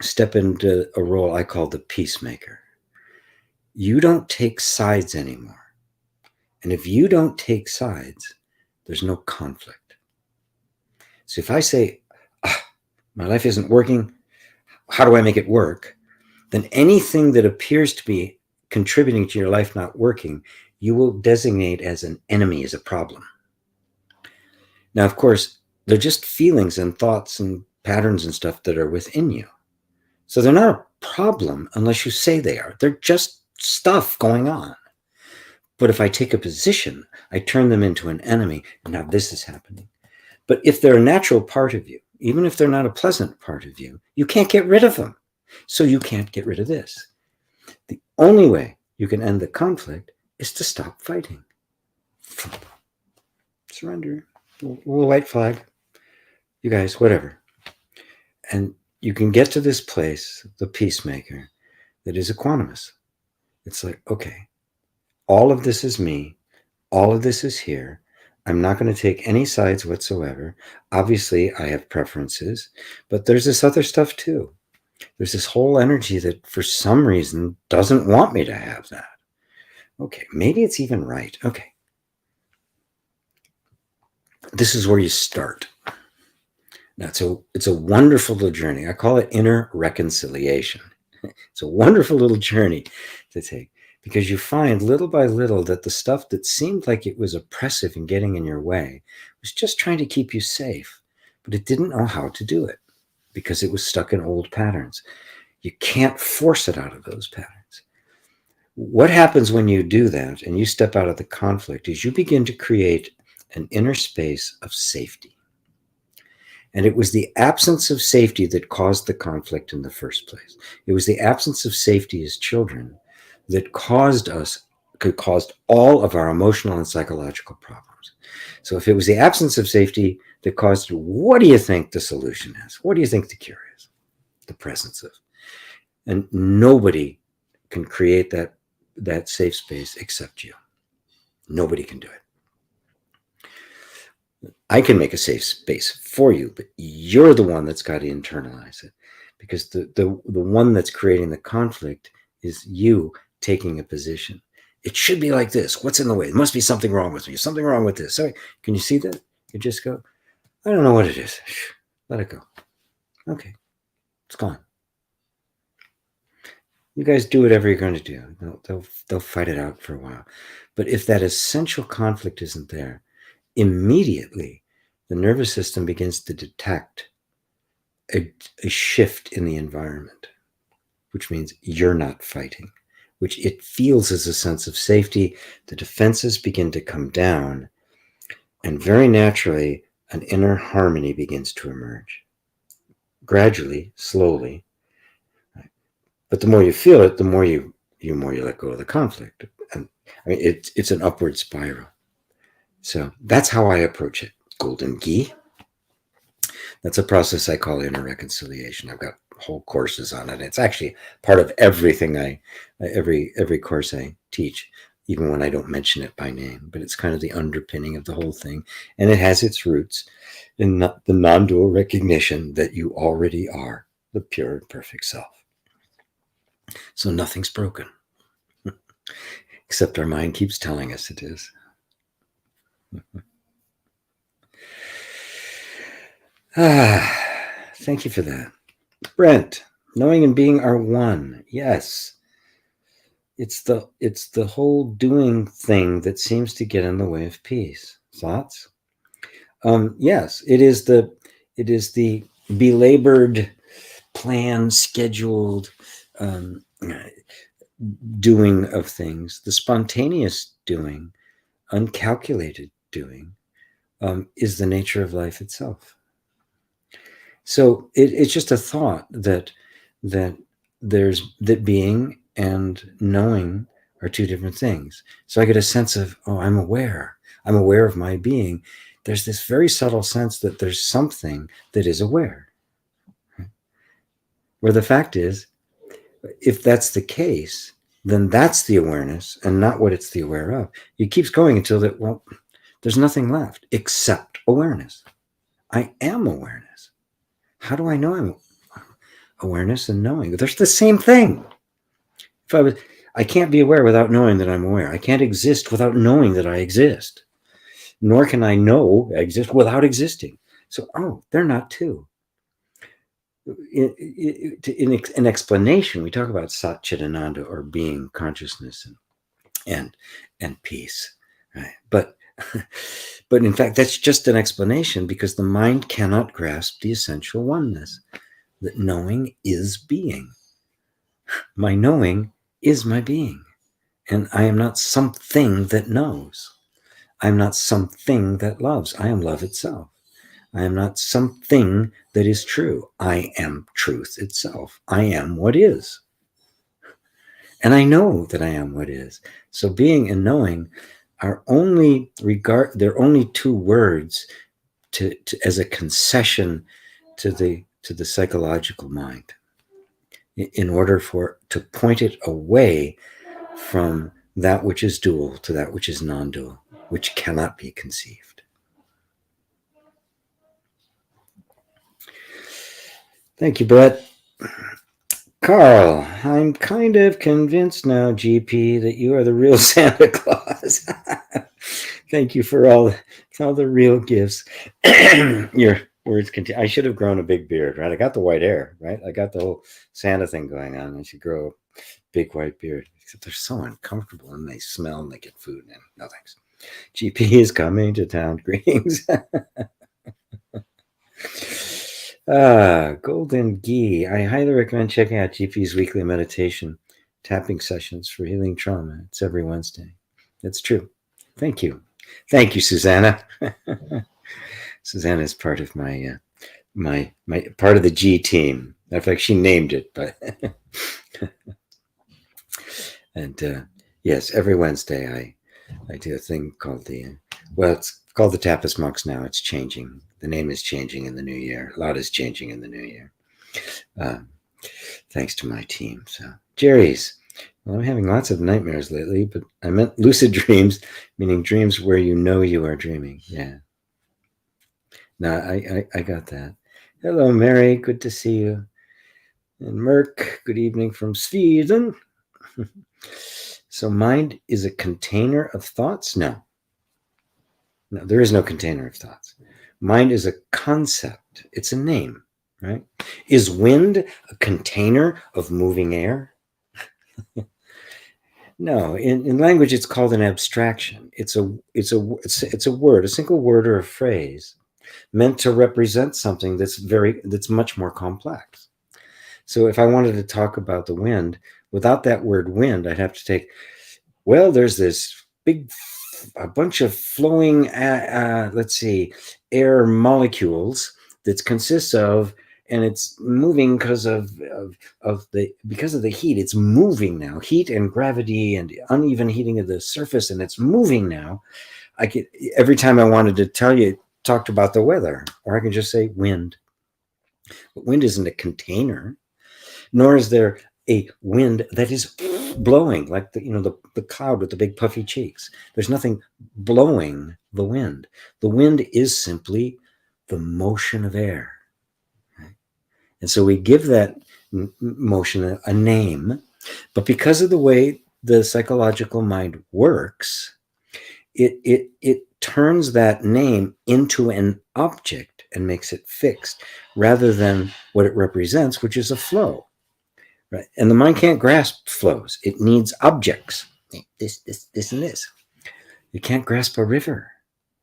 step into a role I call the peacemaker. You don't take sides anymore. And if you don't take sides, there's no conflict. So if I say, my life isn't working, how do I make it work? Then anything that appears to be contributing to your life not working, you will designate as an enemy, as a problem. Now, of course, they're just feelings and thoughts and patterns and stuff that are within you. So they're not a problem unless you say they are. They're just stuff going on. But if I take a position, I turn them into an enemy. Now this is happening. But if they're a natural part of you, even if they're not a pleasant part of you, you can't get rid of them. So you can't get rid of this. The only way you can end the conflict is to stop fighting. Surrender. Little white flag. You guys, whatever. And you can get to this place, the peacemaker, that is equanimous. It's like, okay, all of this is me. All of this is here. I'm not going to take any sides whatsoever. Obviously, I have preferences, but there's this other stuff too. There's this whole energy that for some reason doesn't want me to have that. Okay, maybe it's even right. Okay. this is where you start. Now, it's a wonderful little journey. I call it inner reconciliation. It's a wonderful little journey to take, because you find little by little that the stuff that seemed like it was oppressive and getting in your way was just trying to keep you safe, but it didn't know how to do it because it was stuck in old patterns. You can't force it out of those patterns. What happens when you do that and you step out of the conflict is you begin to create an inner space of safety. And it was the absence of safety that caused the conflict in the first place. It was the absence of safety as children that caused all of our emotional and psychological problems. So if it was the absence of safety that caused, what do you think the solution is? What do you think the cure is? The presence of. And nobody can create that safe space except you. Nobody can do it. I can make a safe space for you, but you're the one that's got to internalize it, because the one that's creating the conflict is you taking a position. It should be like this. What's in the way? There must be something wrong with me. Something wrong with this. Sorry, can you see that? You just go, I don't know what it is. Let it go. Okay, it's gone. You guys do whatever you're going to do. They'll fight it out for a while. But if that essential conflict isn't there, immediately the nervous system begins to detect a shift in the environment, which means you're not fighting, which it feels as a sense of safety. The defenses begin to come down, and very naturally, an inner harmony begins to emerge. Gradually, slowly. But the more you feel it, the more you let go of the conflict. And I mean, it's an upward spiral. So that's how I approach it. Golden Ghee. That's a process I call inner reconciliation. I've got whole courses on it. It's actually part of everything every course I teach, even when I don't mention it by name. But it's kind of the underpinning of the whole thing, and it has its roots in the non-dual recognition that you already are the pure and perfect self. So nothing's broken, except our mind keeps telling us it is. Thank you for that. Brent, knowing and being are one. Yes. It's the whole doing thing that seems to get in the way of peace. Thoughts? Yes, it is the belabored, planned, scheduled doing of things, the spontaneous doing, uncalculated doing, is the nature of life itself. So it's just a thought that being and knowing are two different things. So I get a sense of, I'm aware of my being. There's this very subtle sense that there's something that is aware. Where the fact is, if that's the case, then that's the awareness and not what it's the aware of. It keeps going until there's nothing left except awareness. I am awareness. How do I know I'm awareness and knowing? They're the same thing. I can't be aware without knowing that I'm aware. I can't exist without knowing that I exist. Nor can I know I exist without existing. So, they're not two. In an explanation, we talk about Sat Chit Ananda, or being, consciousness, and peace. Right? But in fact, that's just an explanation, because the mind cannot grasp the essential oneness, that knowing is being. My knowing is my being, and I am not something that knows. I am not something that loves. I am love itself. I am not something that is true. I am truth itself. I am what is. And I know that I am what is. So being and knowing are they're only two words as a concession to the psychological mind, in order to point it away from that which is dual to that which is non-dual, which cannot be conceived. Thank you, Brett. Carl, I'm kind of convinced now, GP, that you are the real Santa Claus. Thank you for all All the real gifts. Your words continue. I should have grown a big beard, right? I got the white hair, right? I got the whole Santa thing going on. I should grow a big white beard. Except they're so uncomfortable and they smell and they get food. And no thanks. GP is coming to town. Greetings. Golden Ghee. I highly recommend checking out GP's weekly meditation tapping sessions for healing trauma. It's every Wednesday. That's true. Thank you. Thank you, Susanna. Susanna is part of my part of the G team. In fact, she named it, but and yes, every Wednesday I do a thing called it's called the Tapas Monks now. It's changing. The name is changing in the new year. A lot is changing in the new year. Thanks to my team. So Jerry's. Well, I'm having lots of nightmares lately, but I meant lucid dreams, meaning dreams where you know you are dreaming. Yeah. No, I got that. Hello, Mary. Good to see you. And Merck, good evening from Sweden. So mind is a container of thoughts? No. No, there is no container of thoughts. Mind is a concept. It's a name, right? Is wind a container of moving air? No, in language, it's called an abstraction. It's a word, a single word or a phrase meant to represent something that's much more complex. So if I wanted to talk about the wind, without that word wind, I'd have to take, well, there's this a bunch of flowing, let's see, air molecules that consists of, and it's moving because of the heat. It's moving now, heat and gravity and uneven heating of the surface, and it's moving now. Every time I wanted to talked about the weather, or I can just say wind. But wind isn't a container, nor is there a wind that is blowing like the cloud with the big puffy cheeks. There's nothing blowing the wind. The wind is simply the motion of air. Right? And so we give that motion a name, but because of the way the psychological mind works, it turns that name into an object and makes it fixed rather than what it represents, which is a flow. Right? And the mind can't grasp flows. It needs objects. This, and this. You can't grasp a river.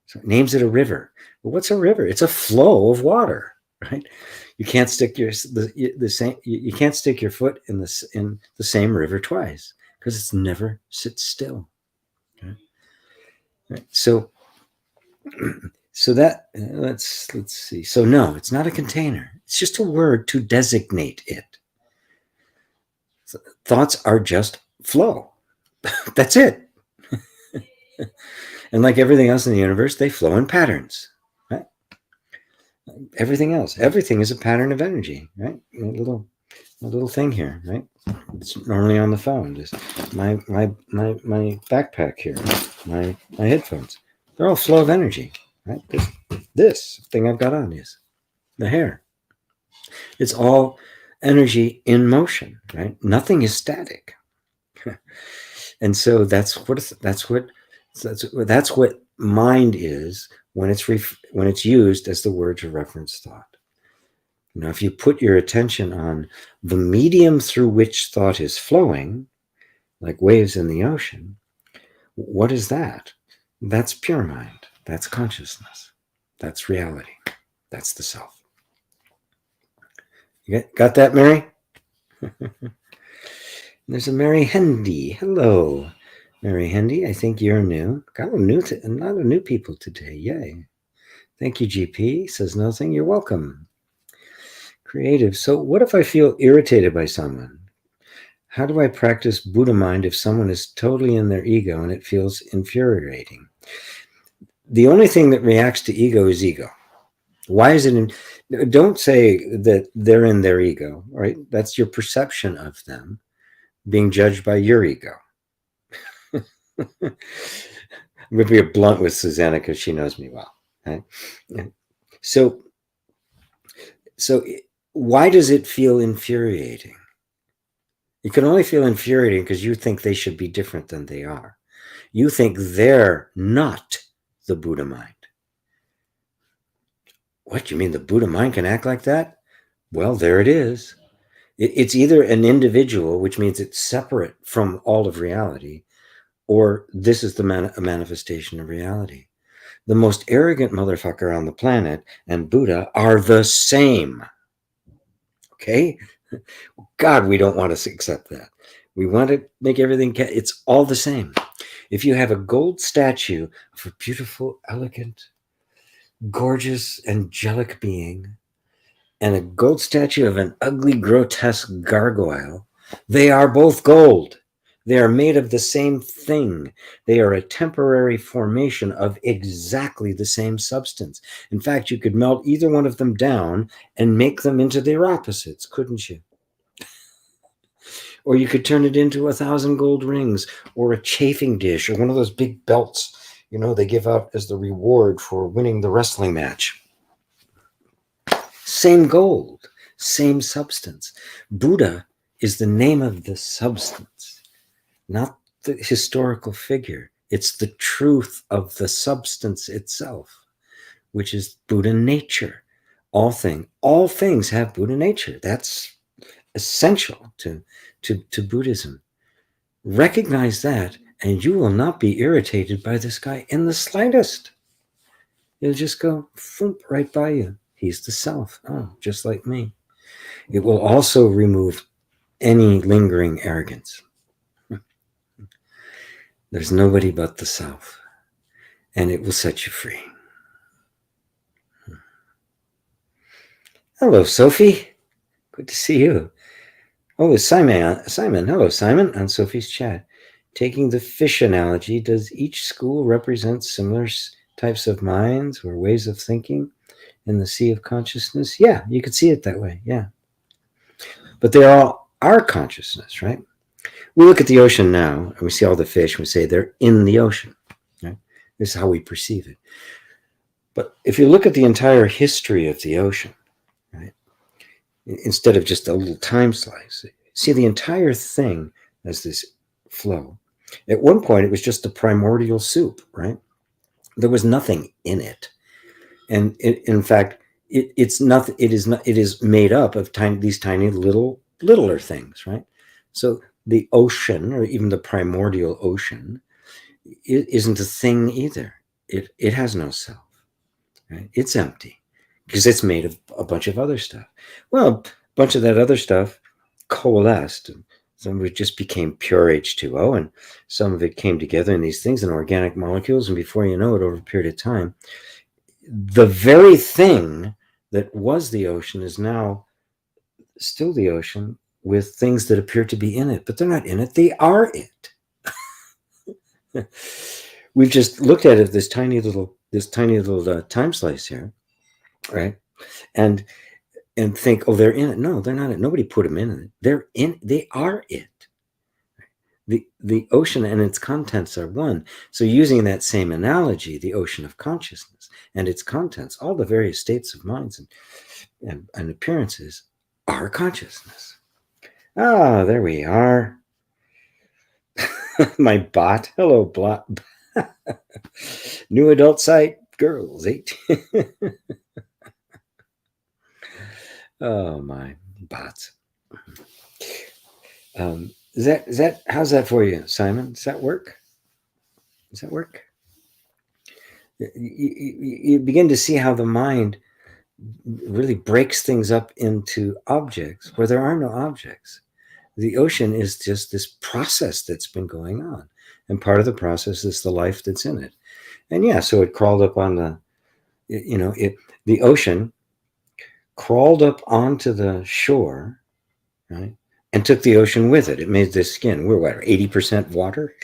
So it names it a river. Well, what's a river? It's a flow of water, right? You can't stick you can't stick your foot in the same river twice because it's never sits still. Right? So that let's see. So no, it's not a container. It's just a word to designate it. So thoughts are just flow. That's it. And like everything else in the universe, they flow in patterns. Right? Everything is a pattern of energy. Right? A little thing here. Right? It's normally on the phone. Just my backpack here. My headphones. They're all flow of energy. Right? This thing I've got on is the hair. It's all energy in motion, right? Nothing is static. And so that's what mind is when it's used as the word to reference thought. If you put your attention on the medium through which thought is flowing, like waves in the ocean, what is that? That's pure mind. That's consciousness. That's reality. That's the self. You got that, Mary? There's a Mary Hendy. Hello, Mary Hendy. I think you're new. Got a lot of new people today. Yay. Thank you, GP. Says nothing. You're welcome. Creative. So what if I feel irritated by someone? How do I practice Buddha mind if someone is totally in their ego and it feels infuriating? The only thing that reacts to ego is ego. Why is it don't say that they're in their ego, right? That's your perception of them being judged by your ego. I'm going to be blunt with Susanna because she knows me well. Right? So why does it feel infuriating? It can only feel infuriating because you think they should be different than they are. You think they're not the Buddha mind. You think they're not the Buddha mind. What, you mean the Buddha mind can act like that? Well, there it is. It's either an individual, which means it's separate from all of reality, or this is a manifestation of reality. The most arrogant motherfucker on the planet and Buddha are the same. Okay? God, we don't want to accept that. We want to make everything, it's all the same. If you have a gold statue of a beautiful, elegant, gorgeous, angelic being and a gold statue of an ugly, grotesque gargoyle, they are both gold. They are made of the same thing. They are a temporary formation of exactly the same substance. In fact, you could melt either one of them down and make them into their opposites, couldn't you? Or you could turn it into 1,000 gold rings, or a chafing dish, or one of those big belts, they give out as the reward for winning the wrestling match. Same gold, same substance. Buddha is the name of the substance, not the historical figure. It's the truth of the substance itself, which is Buddha nature. All things have Buddha nature. That's essential to Buddhism. Recognize that, and you will not be irritated by this guy in the slightest. It'll just go thump right by you. He's the self. Oh, just like me. It will also remove any lingering arrogance. There's nobody but the self, and it will set you free. Hello, Sophie. Good to see you. Oh, it's Simon. Hello, Simon, on Sophie's chat. Taking the fish analogy, does each school represent similar types of minds or ways of thinking in the sea of consciousness? Yeah, you could see it that way. Yeah. But they all are consciousness, right? We look at the ocean now and we see all the fish and we say they're in the ocean. Right? This is how we perceive it. But if you look at the entire history of the ocean, right, instead of just a little time slice, see the entire thing as this flow. At one point, it was just a primordial soup, right? There was nothing in it. And in fact, it is made up of these tiny littler things, right? So the ocean, or even the primordial ocean, isn't a thing either. It has no self, right? It's empty because it's made of a bunch of other stuff. Well, a bunch of that other stuff coalesced, and some of it just became pure H2O, and some of it came together in these things in organic molecules, and before you know it, over a period of time, the very thing that was the ocean is now still the ocean with things that appear to be in it, but they're not in it, they are it. We've just looked at it, this tiny little time slice here, right? And think, oh, they're in it. No, they're not it. Nobody put them in it. They are it. The ocean and its contents are one. So using that same analogy, the ocean of consciousness and its contents, all the various states of minds and appearances are consciousness. Ah, there we are. My bot. Hello, bot. New adult site, girls 18. Oh, my bots. Is that how's that for you, Simon? Does that work? You begin to see how the mind really breaks things up into objects where there are no objects. The ocean is just this process that's been going on, and part of the process is the life that's in it. And yeah, so it crawled up on the ocean crawled up onto the shore, right, and took the ocean with it. It made this skin. We're what, 80% water?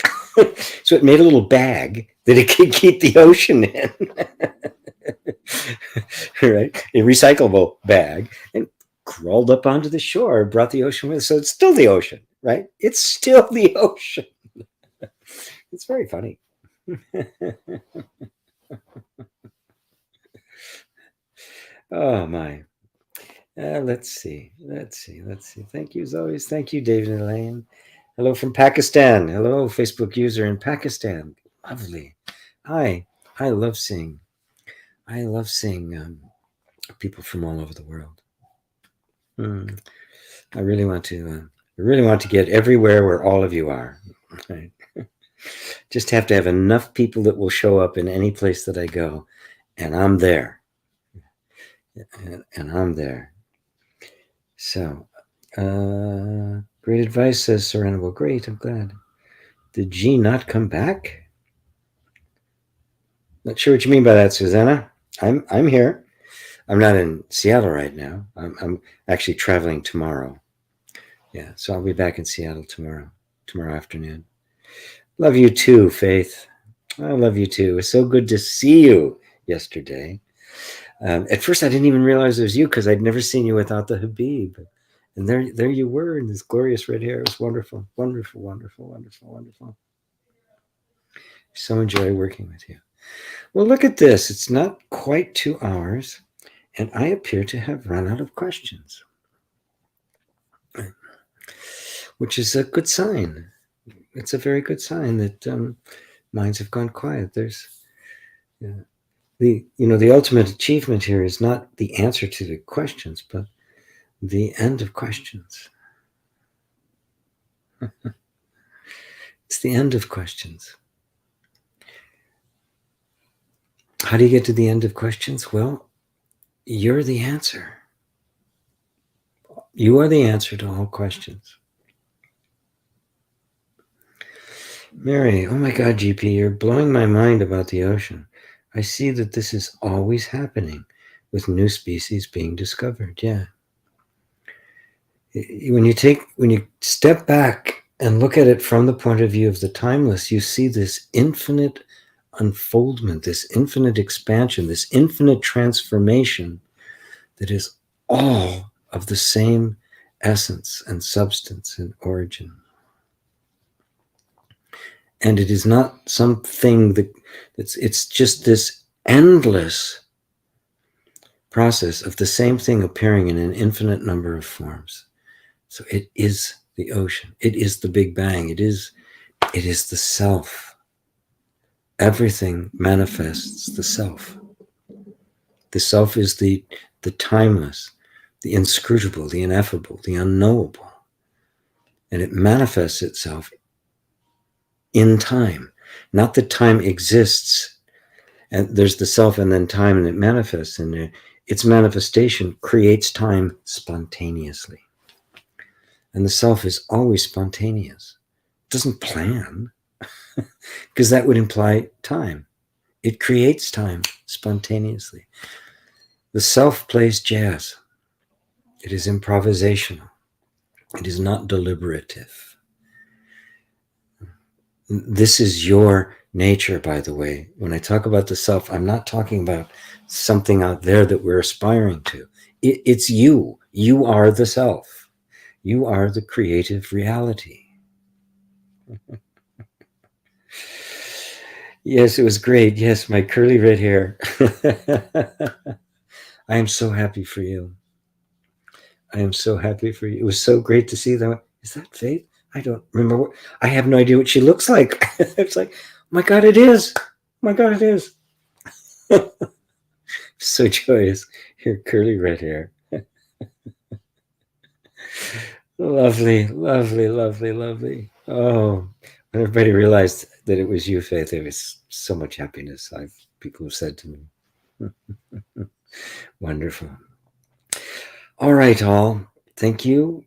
So it made a little bag that it could keep the ocean in. Right? A recyclable bag, and crawled up onto the shore, brought the ocean with it. So it's still the ocean, right? It's still the ocean. It's very funny. Oh, my. Let's see. Thank you as always. Thank you, David and Elaine. Hello from Pakistan. Hello, Facebook user in Pakistan. Lovely. I love seeing people from all over the world. I really want to get everywhere where all of you are. Right? Just have to have enough people that will show up in any place that I go, and I'm there. And I'm there. So, great advice, says Serena. Well, great. I'm glad. Did G not come back? Not sure what you mean by that, Susanna. I'm here. I'm not in Seattle right now. I'm actually traveling tomorrow. Yeah, so I'll be back in Seattle tomorrow afternoon. Love you too, Faith. I love you too. It was so good to see you yesterday. At first, I didn't even realize it was you because I'd never seen you without the Habib. And there you were in this glorious red hair. It was wonderful, wonderful, wonderful, wonderful, wonderful. So enjoy working with you. Well, look at this. It's not quite 2 hours, and I appear to have run out of questions, which is a good sign. It's a very good sign that minds have gone quiet. There's the ultimate achievement here is not the answer to the questions, but the end of questions. It's the end of questions. How do you get to the end of questions? Well, you're the answer. You are the answer to all questions. Mary, oh my God, GP, you're blowing my mind about the ocean. I see that this is always happening with new species being discovered. Yeah. When you step back and look at it from the point of view of the timeless, you see this infinite unfoldment, this infinite expansion, this infinite transformation that is all of the same essence and substance and origin. And it is not something it's just this endless process of the same thing appearing in an infinite number of forms. So it is the ocean. It is the Big Bang. It is the self. Everything manifests the self. The self is the timeless, the inscrutable, the ineffable, the unknowable. And it manifests itself in time. Not that time exists, and there's the self and then time, and it manifests in there. Its manifestation creates time spontaneously. And the self is always spontaneous. It doesn't plan, because that would imply time. It creates time spontaneously. The self plays jazz. It is improvisational. It is not deliberative. This is your nature, by the way. When I talk about the self, I'm not talking about something out there that we're aspiring to. It's you. You are the self. You are the creative reality. Yes, it was great. Yes, my curly red hair. I am so happy for you. I am so happy for you. It was so great to see them. Is that Faith? I don't remember. I have no idea what she looks like. It's like, oh my God, it is. Oh my God, it is. So joyous. Your curly red hair. Lovely, lovely, lovely, lovely. Oh, when everybody realized that it was you, Faith, there was so much happiness. People have said to me. Wonderful. All right, all. Thank you.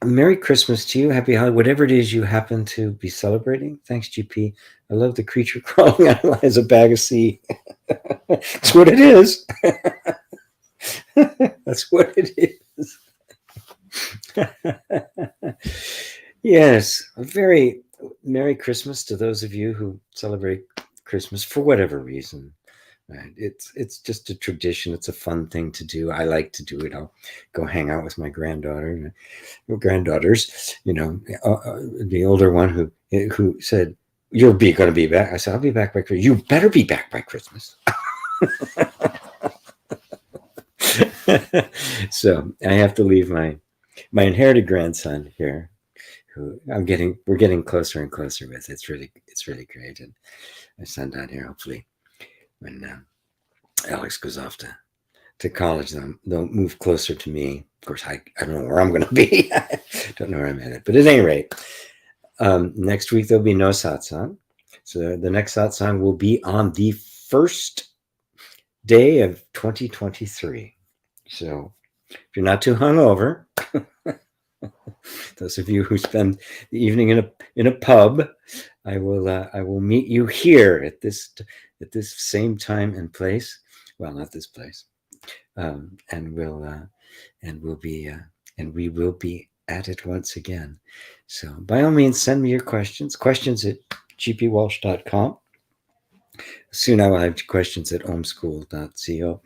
Merry Christmas to you. Happy holiday, whatever it is you happen to be celebrating. Thanks, GP. I love the creature crawling out of as a bag of sea. That's what it is. That's what it is. Yes, a very Merry Christmas to those of you who celebrate Christmas for whatever reason. Right? It's just a tradition. It's a fun thing to do. I like to do it. I'll go hang out with my granddaughters. The older one who said, "You're going to be back." I said, "I'll be back by Christmas." "You better be back by Christmas." So I have to leave my inherited grandson here, who we're getting closer and closer with. It's really great, and my son down here. Hopefully, when Alex goes off to to college. They'll move closer to me. Of course, I don't know where I'm going to be. I don't know where I'm headed. But at any rate, next week there'll be no satsang. So the next satsang will be on the first day of 2023. So if you're not too hungover, those of you who spend the evening in a pub, I will meet you here at this same time and place. Well, not this place, and we will be at it once again. So by all means, send me your questions at gpwalsh.com. Soon I will have questions at omschool.co.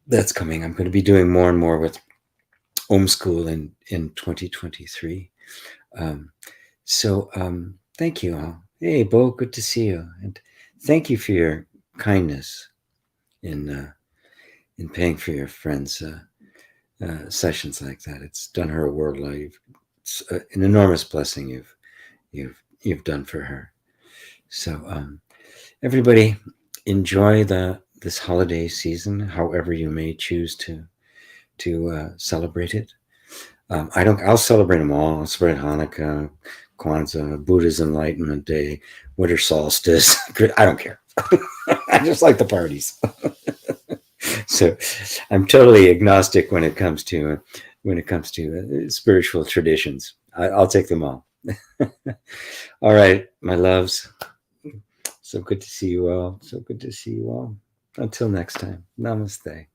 That's coming. I'm going to be doing more and more with Homeschool in 2023. Thank you all. Hey, Bo, good to see you. And thank you for your kindness in paying for your friends' sessions like that. It's done her a world of. It's an enormous blessing you've done for her. So everybody, enjoy this holiday season, however you may choose to celebrate it. I'll celebrate them all. I'll celebrate Hanukkah, Kwanzaa, Buddha's Enlightenment Day, Winter Solstice. I don't care. I just like the parties. So I'm totally agnostic when it comes to spiritual traditions. I'll take them all. All right, my loves. So good to see you all. Until next time. Namaste.